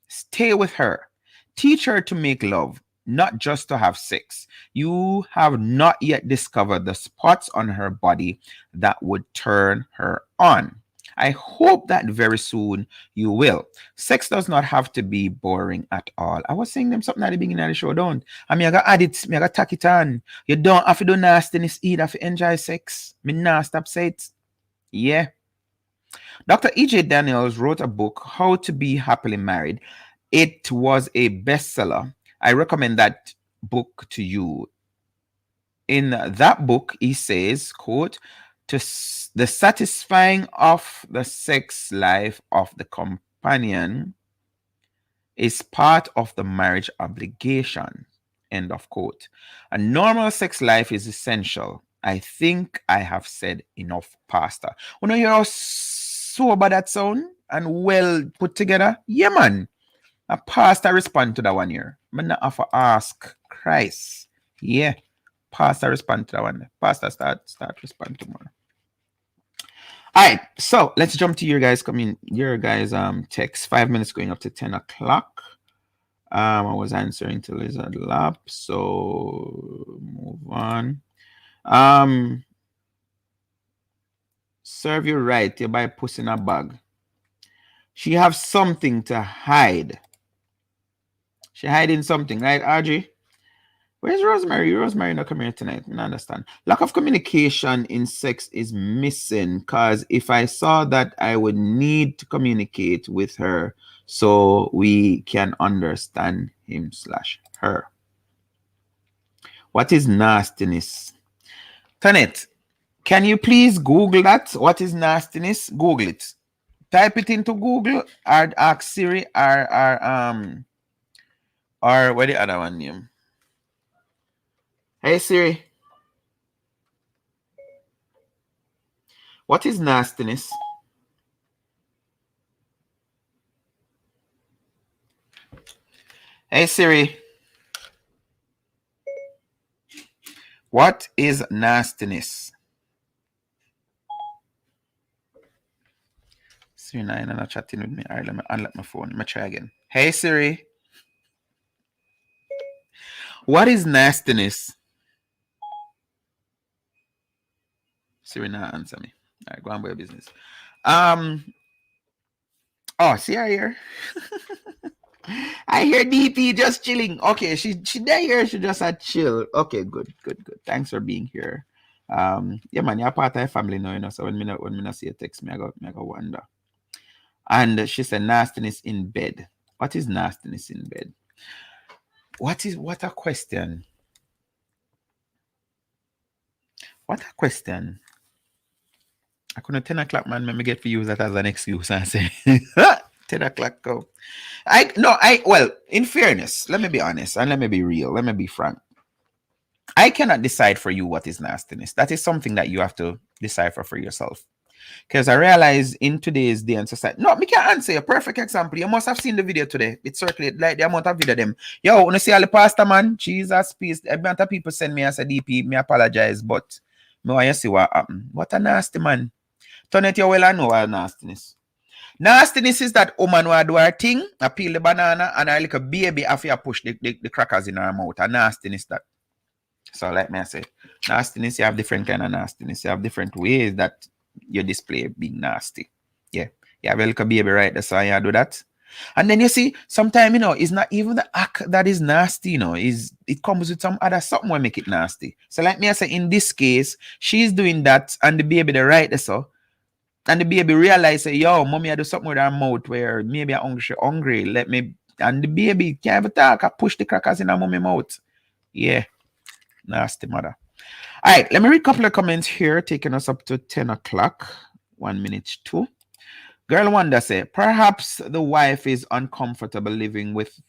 Stay with her. Teach her to make love, not just to have sex. You have not yet discovered the spots on her body that would turn her on. I hope that very soon you will. Sex does not have to be boring at all. I was saying them something at the beginning of the show, don't. I mean, I got add it, I got tack it on. You don't have to do nastiness either to enjoy sex. Me nah stop say it. Yeah. Dr. E.J. Daniels wrote a book, How to Be Happily Married. It was a bestseller. I recommend that book to you. In that book, he says, quote, the satisfying of the sex life of the companion is part of the marriage obligation, end of quote. A normal sex life is essential. I think I have said enough, Pastor. You know, you're sober that sound and well put together. Yeah, man. A pastor respond to that one here. I'm not have to ask Christ. Yeah. Pastor respond to that one. Pastor start respond tomorrow. All right, so let's jump to your guys text. 5 minutes going up to 10 o'clock. I was answering to Lizard Lap, so move on. Serve you right, you buy puss in a bag. She have something to hide. She hiding something, right, Audrey? Where's Rosemary? Rosemary not come here tonight. I understand. Lack of communication in sex is missing because if I saw that, I would need to communicate with her so we can understand him/her. What is nastiness? Tanet, can you please Google that? What is nastiness? Google it. Type it into Google or ask Siri or what the other one name? Hey Siri. What is nastiness? Hey Siri. What is nastiness? Siri 9 and chatting with me. All right, let me unlock my phone. Let me try again. Hey Siri. What is nastiness? Siri not answer me. All right, go on with your business. Oh, see her here. I hear DP just chilling. Okay, she there here. She just had chill. Okay, good. Thanks for being here. Yeah, man, you're part of the family now, you know. So when me not see a text, me I go wonder. And she said nastiness in bed. What is nastiness in bed? What a question? What a question? I couldn't 10 o'clock, man. Let me get to use that as an excuse and say 10 o'clock go. Well, in fairness, let me be honest and let me be real. Let me be frank. I cannot decide for you what is nastiness. That is something that you have to decipher for yourself. Because I realize in today's day and society, no, me can't answer a perfect example. You must have seen the video today. It circulated like the amount of video them. Yo, when you see all the pastor, man, Jesus, peace. The amount of people send me as a DP, me apologize, but me want you see what happened. What a nasty man. Turn it your well and know all nastiness. Nastiness is that woman who do her thing, I peel the banana, and I like a baby after you push the crackers in her mouth. A nastiness that. So like me I say, nastiness, you have different kind of nastiness. You have different ways that you display being nasty. Yeah. You have a little baby right there, so you do that. And then you see, sometimes, you know, it's not even the act that is nasty, you know, it comes with some other something will make it nasty. So like me I say, in this case, she's doing that and the baby the right there, so. And the baby realize, say, yo, mommy, I do something with her mouth where maybe I'm hungry. Let me, and the baby can't even talk. I push the crackers in her mommy mouth. Yeah. Nasty mother. All right, let me read a couple of comments here, taking us up to 10 o'clock. 1 minute to. Girl Wanda say, perhaps the wife is uncomfortable living with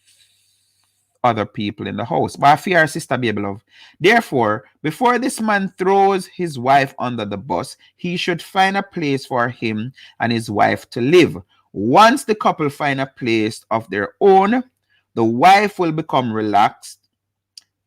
other people in the house. But I fear sister baby love. Therefore, before this man throws his wife under the bus, he should find a place for him and his wife to live. Once the couple find a place of their own, the wife will become relaxed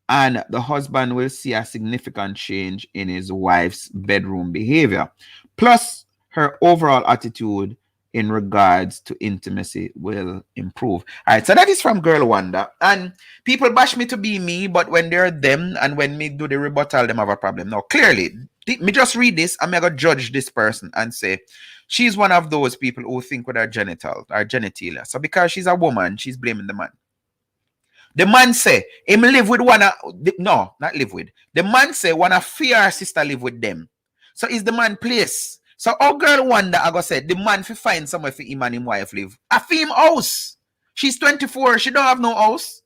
and the husband will see a significant change in his wife's bedroom behavior. Plus, her overall attitude in regards to intimacy will improve. All right, so that is from Girl Wonder. And people bash me to be me, but when they're them and when me do the rebuttal, them have a problem. Now, clearly, me just read this, I'm going to judge this person and say, she's one of those people who think with her genitalia. So because she's a woman, she's blaming the man. The man say, him live with one, no, not live with. The man say, wanna fear her sister live with them. So is the man place. So our Girl Wonder, I go say, the man fi find somewhere for him and him wife live. A him house. She's 24, she don't have no house.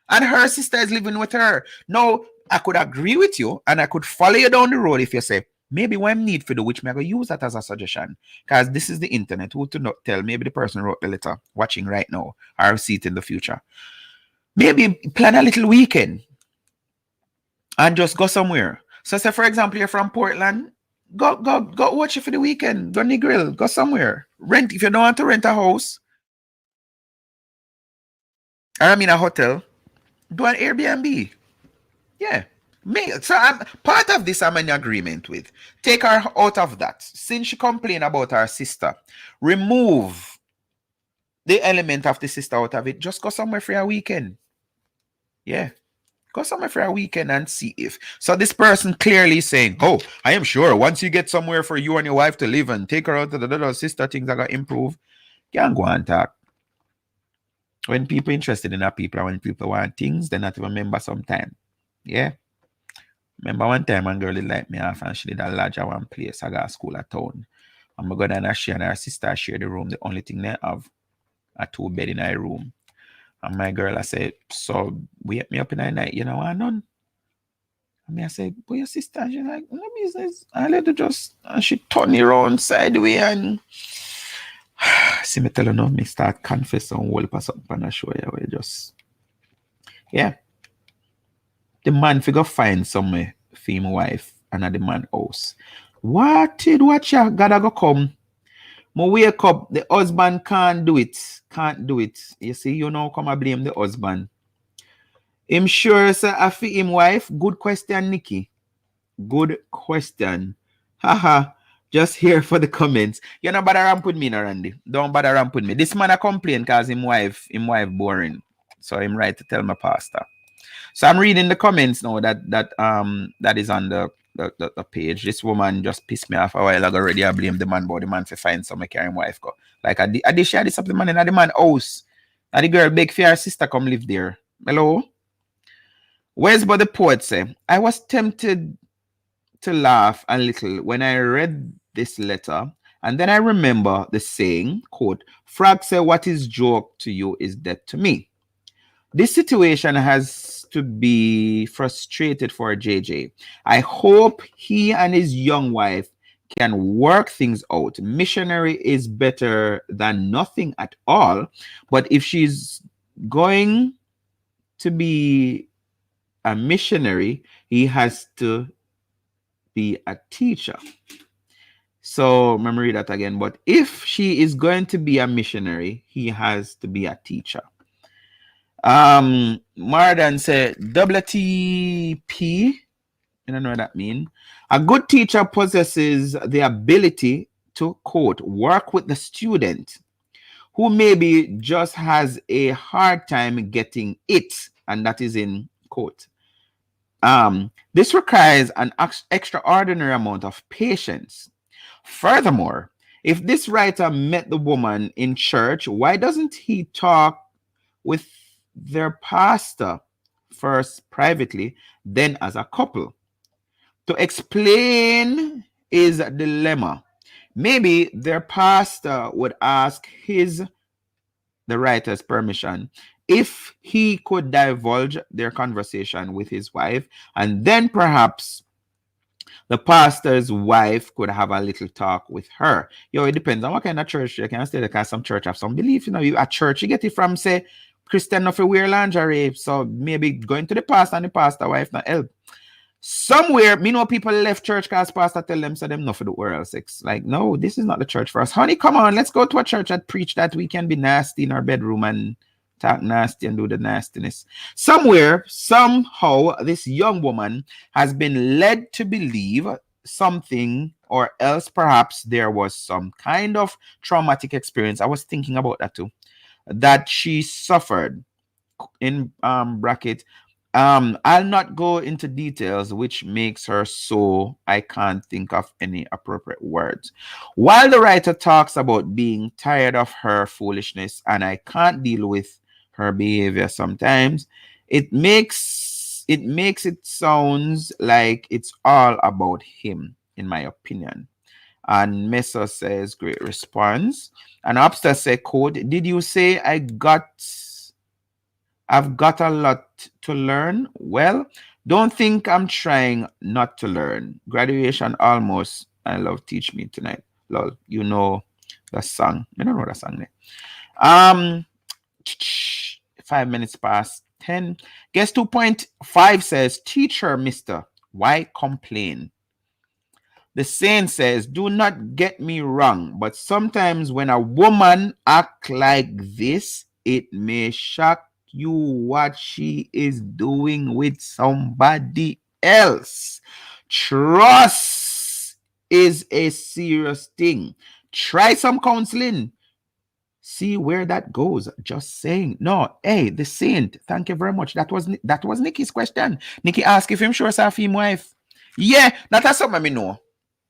And her sister is living with her. Now, I could agree with you and I could follow you down the road if you say, maybe what I need for the which me I go use that as a suggestion. Because this is the internet. Who to not tell? Maybe the person wrote the letter watching right now or see it in the future. Maybe plan a little weekend and just go somewhere. So say, for example, you're from Portland, go watch it for the weekend. Go grill, go somewhere. Rent, if you don't want to rent a house, or I mean a hotel, do an Airbnb. Yeah. So I'm part of this I'm in agreement with. Take her out of that. Since she complained about her sister, remove the element of the sister out of it. Just go somewhere for a weekend. Yeah. Go somewhere for a weekend and see if. So this person clearly saying, oh, I am sure once you get somewhere for you and your wife to live and take her out to the sister, things are going to improve. Can't go and talk. When people interested in that people, when people want things, they not even remember sometime. Yeah. Remember one time one girl did like me off and she did a lodge at one place. I got a school at town. I'm going to go down and she and her sister share the room. The only thing they have a 2-bed in her room. And my girl, I said, so wake me up in the night, you know, and none. And I said, but your sister, she's like, no business. I let her just, and she turned around sideways and see me tell her, no, me start confessing and whole pass up and I show you where just, yeah. The man figure find somewhere for him wife and at the man house. What you gotta go come. I wake up, the husband can't do it. You see, you know, come and blame the husband. Him sure, sir, I feel him wife. Good question, Nikki. Good question. Haha. Just here for the comments. You know, bother ramp with me, Randy. Don't bother ramp with me. This man a complain because him wife boring. So him right to tell my pastor. So I'm reading the comments now that is on the page. This woman just pissed me off a while ago already. I blame the man, but the man for find some carry him wife go. Like I did share this up the man in the man house. And the girl beg for her sister come live there. Hello? Where's but the poet say? I was tempted to laugh a little when I read this letter, and then I remember the saying, quote, Frog say what is joke to you is death to me. This situation has to be frustrated for JJ. I hope he and his young wife can work things out. Missionary is better than nothing at all, but if she's going to be a missionary, he has to be a teacher. So let me read that again. But if she is going to be a missionary, he has to be a teacher. Mardan said WTP. I don't know what that means. A good teacher possesses the ability to, quote, work with the student who maybe just has a hard time getting it, and that is in quote. This requires an extraordinary amount of patience. Furthermore, if this writer met the woman in church, why doesn't he talk with their pastor first privately, then as a couple? To explain his dilemma, maybe their pastor would ask the writer's permission if he could divulge their conversation with his wife, and then perhaps the pastor's wife could have a little talk with her. It depends on what kind of church you can stay. Because some church have some belief. At church you get it from, say, Christian of a wear lingerie. So maybe going to the pastor and the pastor wife not help. Somewhere, me know people left church because pastor tell them so them not for the oral sex. Like, no, this is not the church for us. Honey, come on, let's go to a church that preach that we can be nasty in our bedroom and talk nasty and do the nastiness. Somewhere, somehow, this young woman has been led to believe something, or else perhaps there was some kind of traumatic experience. I was thinking about that too. That she suffered in bracket. I'll not go into details, which makes her so I can't think of any appropriate words. While the writer talks about being tired of her foolishness and I can't deal with her behavior sometimes, it makes it sounds like it's all about him, in my opinion. And Mesa says, great response. And Upster said, quote, did you say I've got a lot to learn? Well, don't think I'm trying not to learn. Graduation almost. I love Teach Me Tonight. Lol, you know the song. I don't know the song there. 5 minutes past 10. Guess 2.5 says, teacher, mister, why complain? The saying says, do not get me wrong, but sometimes when a woman act like this, it may shock you what she is doing with somebody else. Trust is a serious thing. Try some counseling. See where that goes. Just saying. No, hey, the saint. Thank you very much. That was Nikki's question. Nikki asked if him sure saw him wife. Yeah, that's something I know.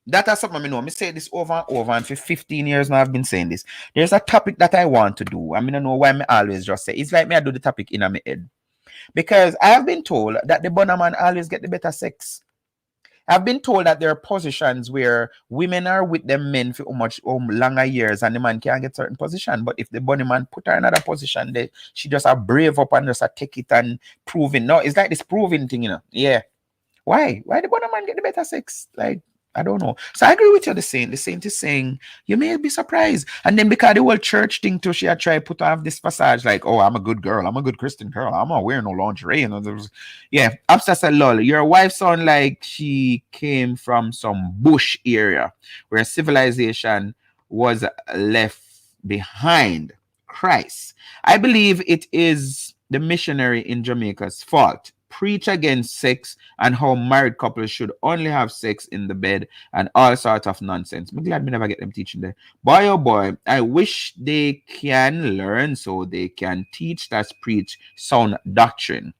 That's something I know. I say this over and over, and for 15 years now I've been saying this. There's a topic that I want to do. I don't know why I always just say. It's like me I do the topic in my head. Because I have been told that the bonner man always get the better sex. I've been told that there are positions where women are with them men for much longer years and the man can't get certain position. But if the bunny man put her in another position, she just a brave up and just a take it and proving. No, it's like this proving thing, Yeah. Why? Why the bunny man get the better sex? Like, I don't know. So I agree with you. The saint is saying you may be surprised. And then because the whole church thing too, she had tried put off this facade like, oh, I'm a good girl, I'm a good Christian girl, I'm not wearing no lingerie. Yeah, Absa said, lol, your wife sound like she came from some bush area where civilization was left behind. Christ. I believe it is the missionary in Jamaica's fault. Preach against sex and how married couples should only have sex in the bed and all sorts of nonsense. I'm glad we never get them teaching there. Boy, oh boy, I wish they can learn so they can teach that preach sound doctrine.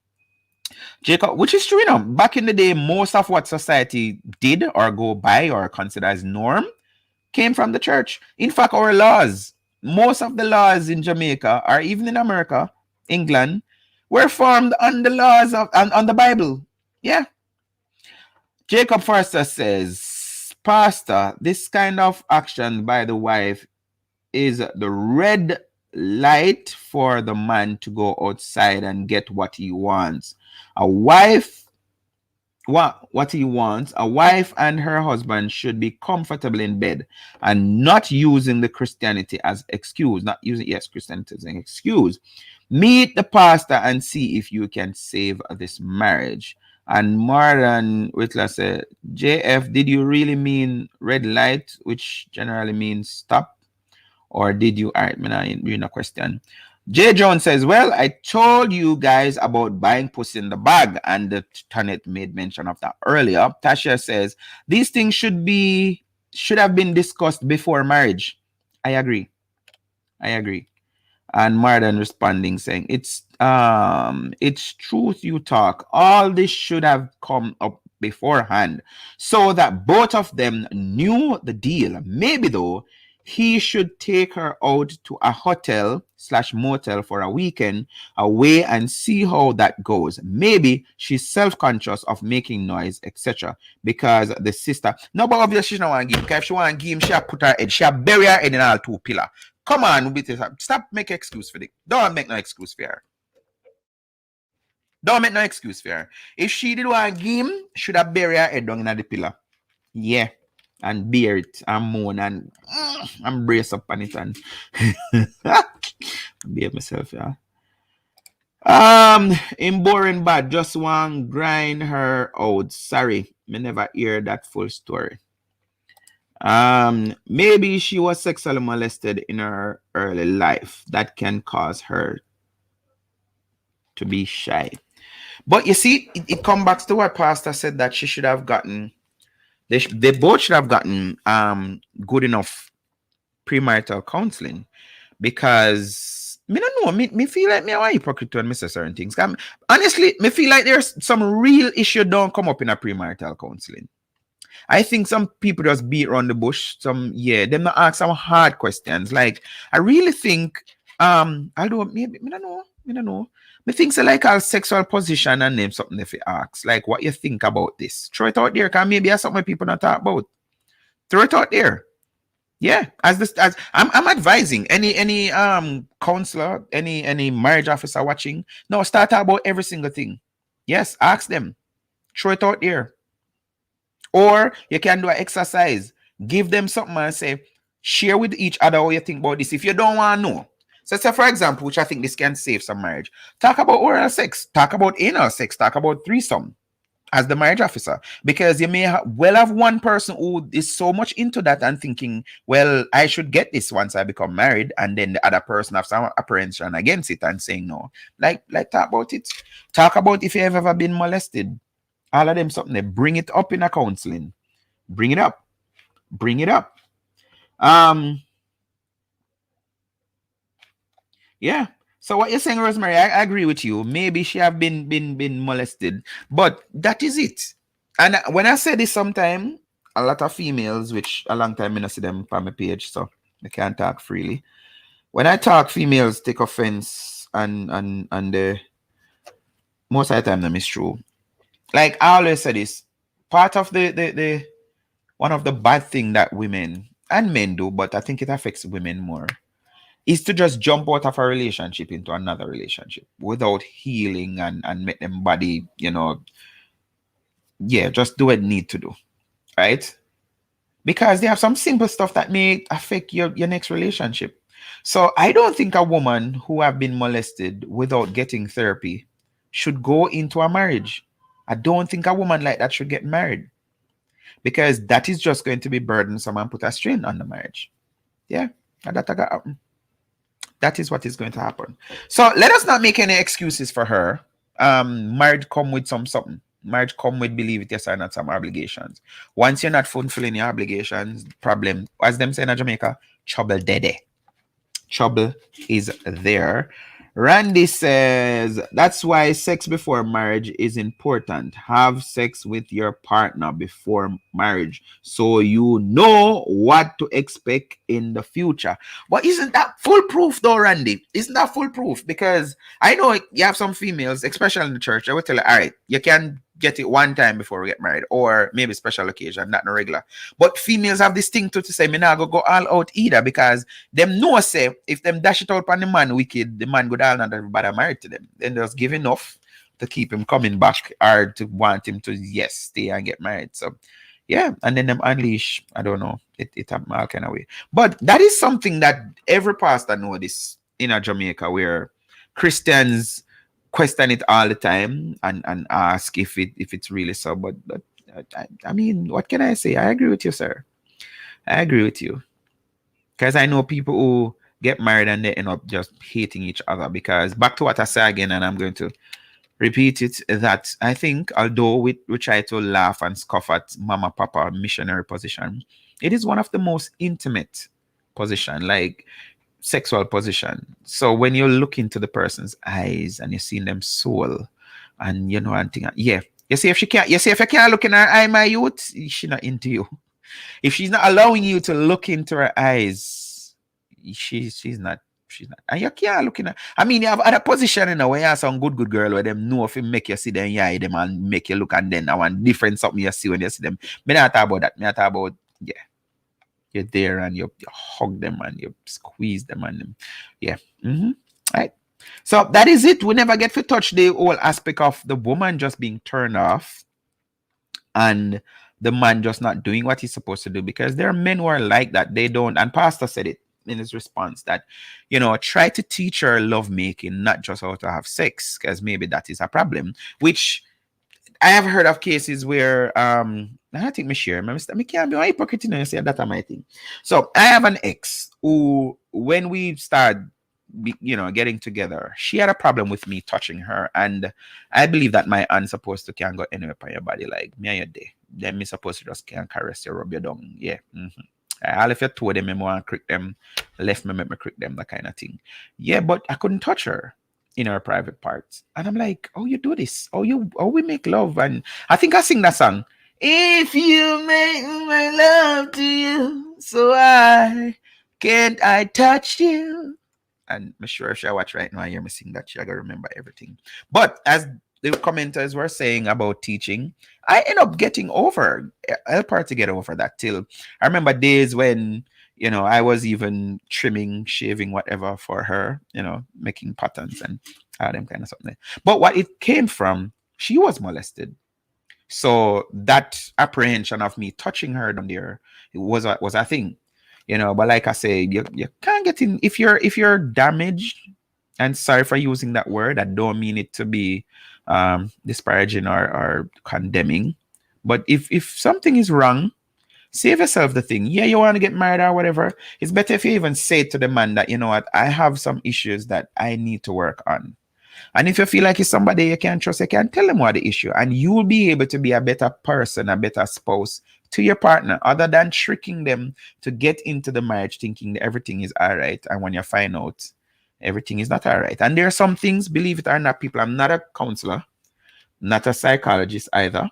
Jacob, which is true, back in the day, most of what society did or go by or consider as norm came from the church. In fact, our laws, most of the laws in Jamaica or even in America, England, were formed on the laws of on the Bible. Yeah. Jacob Forster says, Pastor, this kind of action by the wife is the red light for the man to go outside and get what he wants. A wife what he wants, a wife and her husband should be comfortable in bed and not using the Christianity as excuse, not using Christianity as an excuse. Meet the pastor and see if you can save this marriage. And Marlon Whitler said, JF, did you really mean red light, which generally means stop? Or did you? All right, you a question. Jay Jones says, well, I told you guys about buying pussy in the bag, and the Tanet made mention of that earlier. Tasha says, these things should have been discussed before marriage. I agree. And Marden responding saying, it's truth you talk. All this should have come up beforehand so that both of them knew the deal. Maybe though, he should take her out to a hotel/motel for a weekend away and see how that goes. Maybe she's self-conscious of making noise, etc. Because the sister, no, but obviously she don't want to give him. If she want to give him, she put her head, she bury her head in all two pillar. Come on, stop make excuse for it. Don't make no excuse for her. Don't make no excuse for her. If she did want to give him, should have buried her head down in the pillar. Yeah. And bear it and moan and brace up on it and behave myself, yeah. In boring bad, just want grind her out. Sorry, me never hear that full story. Maybe she was sexually molested in her early life. That can cause her to be shy. But you see, it comes back to what Pastor said, that she should have gotten. They both should have gotten good enough premarital counseling, because me don't know, me feel like me are hypocrite when me say certain things. Honestly, me feel like there's some real issue don't come up in a premarital counseling. I think some people just beat around the bush. Them not ask some hard questions. Like, I really think although maybe me don't know. Me think so, like our sexual position and name something if you ask. Like, what you think about this? Throw it out there, because maybe that's something people don't talk about. Throw it out there. Yeah. As I'm advising any counselor, any marriage officer watching. No, start talk about every single thing. Yes, ask them. Throw it out there. Or you can do an exercise. Give them something and say, share with each other how you think about this. If you don't want to know. So say, for example, which I think this can save some marriage. Talk about oral sex. Talk about anal sex. Talk about threesome as the marriage officer. Because you may have one person who is so much into that and thinking, well, I should get this once I become married. And then the other person have some apprehension against it and saying no. Like talk about it. Talk about if you've ever been molested. All of them something. They bring it up in a counseling. Bring it up. Yeah. So what you're saying, Rosemary, I agree with you. Maybe she have been molested, but that is it. And when I say this, sometime a lot of females, which a long time I see them on my page, so I can't talk freely. When I talk, females take offense, and most of the time, that is true. Like I always say this, part of the one of the bad thing that women and men do, but I think it affects women more, is to just jump out of a relationship into another relationship without healing and make them body, just do what it need to do, right? Because they have some simple stuff that may affect your next relationship. So I don't think a woman who have been molested without getting therapy should go into a marriage. I don't think a woman like that should get married, because that is just going to be burdensome and put a strain on the marriage. Yeah, that is what is going to happen. So let us not make any excuses for her. Marriage come with something. Marriage come with, believe it, yes or not, some obligations. Once you're not fulfilling your obligations, problem, as them say in Jamaica, trouble dede. Trouble is there. Randy says that's why sex before marriage is important. Have sex with your partner before marriage so you know what to expect in the future. But isn't that foolproof though, Randy? Isn't that foolproof? Because I know you have some females, especially in the church, I will tell you, all right, you can get it one time before we get married, or maybe special occasion, not no regular. But females have this thing to say, me not go all out either, because them know say if them dash it out on the man wicked, the man go down and everybody married to them. Then just give enough to keep him coming back or to want him to stay and get married. So yeah, and then them unleash, I don't know, it happen all kind of way. But that is something that every pastor know this in a Jamaica, where Christians question it all the time and ask if it's really so. But I mean, what can I say? I agree with you, sir. I agree with you. Because I know people who get married and they end up just hating each other. Because back to what I say again, and I'm going to repeat it, that I think although we try to laugh and scoff at mama papa missionary position, it is one of the most intimate position, like sexual position. So when you look into the person's eyes and you see them soul, and you know, and think, yeah, you see if you can't look in her eye, my youth, she's not into you. If she's not allowing you to look into her eyes, she's not. And you can't look in her. I mean, you have other position in a way. You have some good girl where them know if you make you see them, yeah, them and make you look, and then I want different something you see when you see them. Me not talk about that. Me not talk about, yeah, you're there and you hug them and you squeeze them and them. Yeah. Right. So that is it. We never get to touch the whole aspect of the woman just being turned off and the man just not doing what he's supposed to do, because there are men who are like that. They don't, and pastor said it in his response that, you know, try to teach her love making, not just how to have sex, because maybe that is a problem, which I have heard of cases where I think me share me can't be a hypocrite and say that my thing. So I have an ex who, when we started getting together, she had a problem with me touching her, and I believe that my aunt supposed to can't go anywhere on your body, like me and your day. Then me supposed to just can't caress you, rub you down. Yeah. All if you told them, I want to crick them, left me, make me crick them, that kind of thing. Yeah, but I couldn't touch her in her private parts. And I'm like, oh, you do this? Oh, we make love. And I think I sing that song. If you make my love to you, so can't I touch you? And I'm sure if she watch right now, I hear me sing that, she gotta remember everything. But as the commenters were saying about teaching, I end up getting over, help her to get over that. Till I remember days when, I was even trimming, shaving, whatever for her, making patterns and all them kind of something. But what it came from, she was molested. So that apprehension of me touching her down there, it was a thing. But like I say, you can't get in if you're damaged, and sorry for using that word. I don't mean it to be disparaging or condemning. But if something is wrong, save yourself the thing. Yeah, you want to get married or whatever. It's better if you even say to the man that, you know what, I have some issues that I need to work on. And if you feel like it's somebody you can trust, you can tell them what the issue, and you will be able to be a better person, a better spouse to your partner, other than tricking them to get into the marriage thinking that everything is all right. And when you find out everything is not all right. And there are some things, believe it or not, people, I'm not a counselor, not a psychologist either,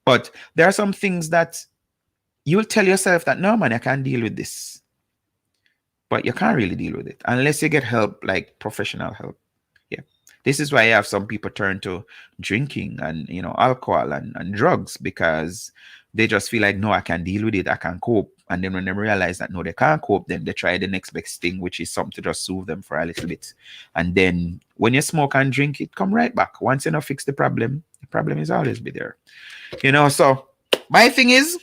but there are some things that you will tell yourself that, no, man, I can't deal with this. But you can't really deal with it unless you get help, like professional help. Yeah. This is why I have some people turn to drinking and, alcohol and drugs, because they just feel like, no, I can deal with it, I can cope. And then when they realize that, no, they can't cope, then they try the next best thing, which is something to just soothe them for a little bit. And then when you smoke and drink, it come right back. Once you fix the problem is always be there. So my thing is,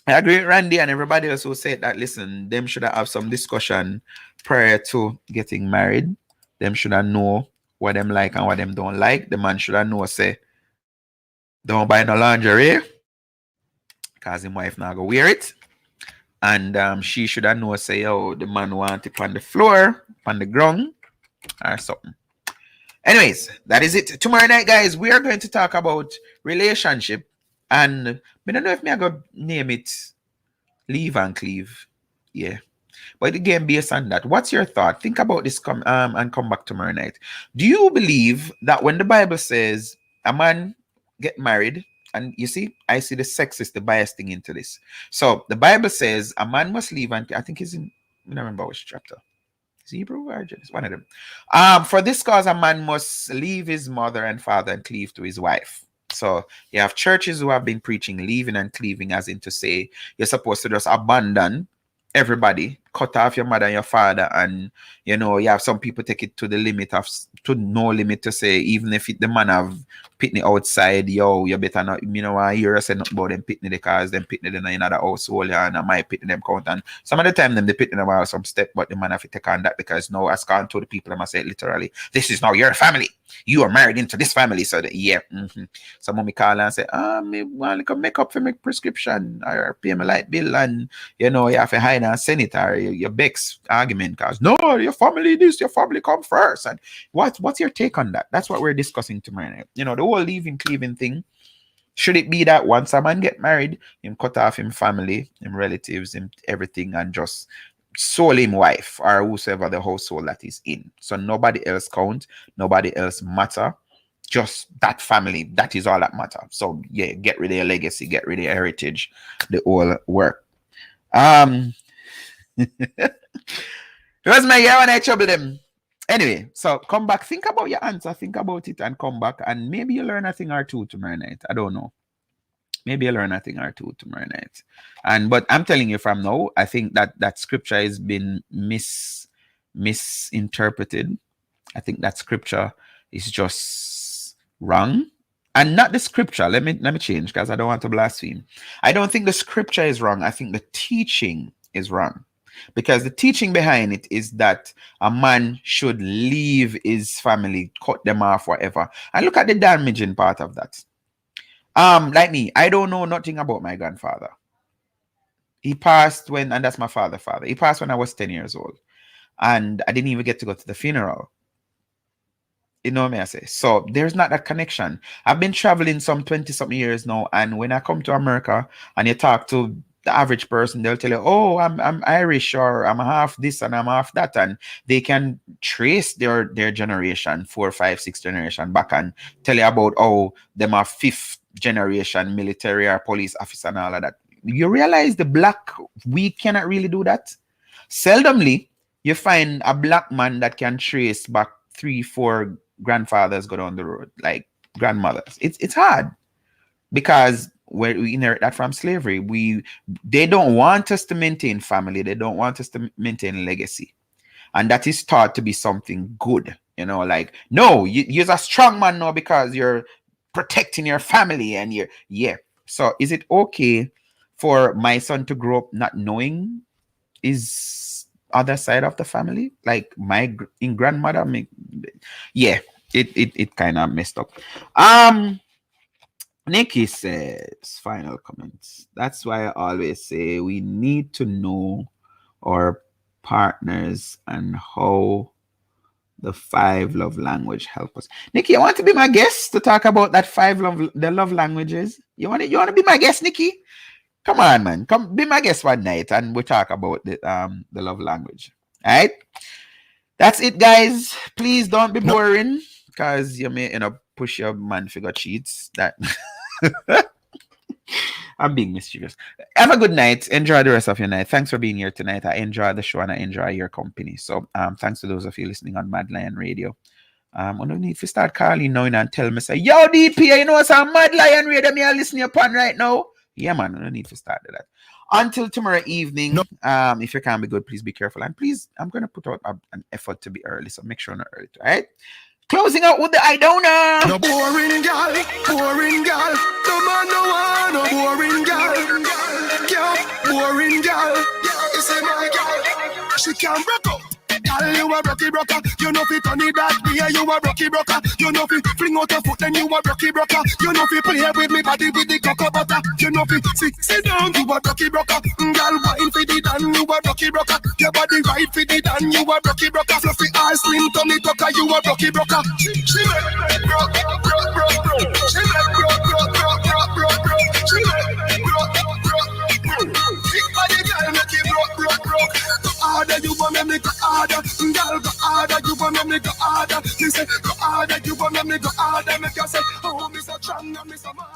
I agree with Randy and everybody else who said that, listen, them should have some discussion prior to getting married. Them should have know what them like and what them don't like. The man should have know, say, don't buy no lingerie, because his wife now go wear it. And she should have know, say, oh, the man want it on the floor, on the ground, or something. Anyways, that is it. Tomorrow night, guys, we are going to talk about relationship. And I don't know if I go name it Leave and Cleave. Yeah. But again, based on that, what's your thought? Think about this and come back tomorrow night. Do you believe that when the Bible says a man get married, and you see, I see the sexist, the bias thing into this. So the Bible says a man must leave, and I think it's in, I don't remember which chapter. Is it Hebrew or Genesis? One of them. For this cause, a man must leave his mother and father and cleave to his wife. So you have churches who have been preaching leaving and cleaving, as in to say you're supposed to just abandon everybody, cut off your mother and your father, and you know, you have some people take it to the limit of to no limit to say even if the man have pitney outside, yo, you better not, you know, I hear us say nothing about them pitney because them pitney in another household and I might pitney them count, and some of the time them they pitney them out some step, but the man have to take on that because now as gone to the people, I must say literally, this is now your family. You are married into this family, so that yeah. Some of me call and say, me want to make up for my prescription or pay my light bill, and you know, you have to hide and send it, or your Bex argument because no, your family this, your family come first. And what's your take on that? That's what we're discussing tomorrow night. You know, the whole leaving cleaving thing. Should it be that once a man get married, him cut off him family, him relatives, him everything, and just solely him wife or whosoever the household that is in? So nobody else count, nobody else matter. Just that family, that is all that matter. So yeah, get rid of your legacy, get rid of your heritage, the whole work. It was my year when I troubled them. Anyway, so come back, think about your answer, think about it, and come back, and maybe you learn a thing or two tomorrow night. I don't know. Maybe you learn a thing or two tomorrow night. But I'm telling you from now, I think that scripture has been misinterpreted. I think that scripture is just wrong. And not the scripture. Let me change because I don't want to blaspheme. I don't think the scripture is wrong. I think the teaching is wrong. Because the teaching behind it is that a man should leave his family, cut them off, whatever. And look at the damaging part of that. Like me, I don't know nothing about my grandfather. He passed and that's my father. He passed when I was 10 years old. And I didn't even get to go to the funeral. You know what I say? So there's not that connection. I've been traveling some 20-something years now. And when I come to America and you talk to the average person, they'll tell you, oh, I'm Irish, or I'm half this and I'm half that, and they can trace their generation, 4, 5, 6 generation back, and tell you about how them are 5th generation military or police officer and all of that. You realize the black, we cannot really do that. Seldomly you find a black man that can trace back 3, 4 grandfathers go down the road, like grandmothers. It's hard because we inherit that from slavery. They don't want us to maintain family. They don't want us to maintain legacy. And that is thought to be something good. You know, like, no, you're a strong man now because you're protecting your family and yeah. So is it okay for my son to grow up not knowing his other side of the family? Like my grandmother, it kind of messed up. Nikki says, final comments. That's why I always say we need to know our partners and how the 5 love language help us. Nikki, you want to be my guest to talk about that 5 love languages? You want to be my guest, Nikki? Come on, man. Come be my guest one night and we'll talk about the love language. All right? That's it, guys. Please don't be boring because you may push your man figure cheats. That I'm being mischievous. Have a good night. Enjoy the rest of your night. Thanks for being here tonight. I enjoy the show and I enjoy your company. So thanks to those of you listening on Mad Lion Radio. I don't need to start calling now and tell me, say, yo, DP, you know what's on Mad Lion Radio me are listening upon right now? Yeah, man, I don't need to start with that. Until tomorrow evening, if you can be good, please be careful. And please, I'm going to put out an effort to be early. So make sure I'm not early. All right? Closing out with the I don't know. No boring girl, boring girl. No man no one, no boring girl. Girl, boring girl. You say my girl, she can broke up. Girl, you a rocky broker. You know fi turn it that way. You a rocky broker. You know fi fling out your foot, then you a rocky broker. You know fi play with me body with the cocoa butter. You know fi sit down. You a rocky broker. Girl, wine fi the dan. You a rocky broker. Your body right fi the dan. You a rocky broker. Fluffy ass, slim tummy tucker. You a rocky broker. She make broke. She make broke. She make broke. Big body girl make it broke. harder, you want me go harder. Girl, go harder, you want me go harder. Me say, go harder, you want me go harder. Make you say, oh, me so strong, and me so man.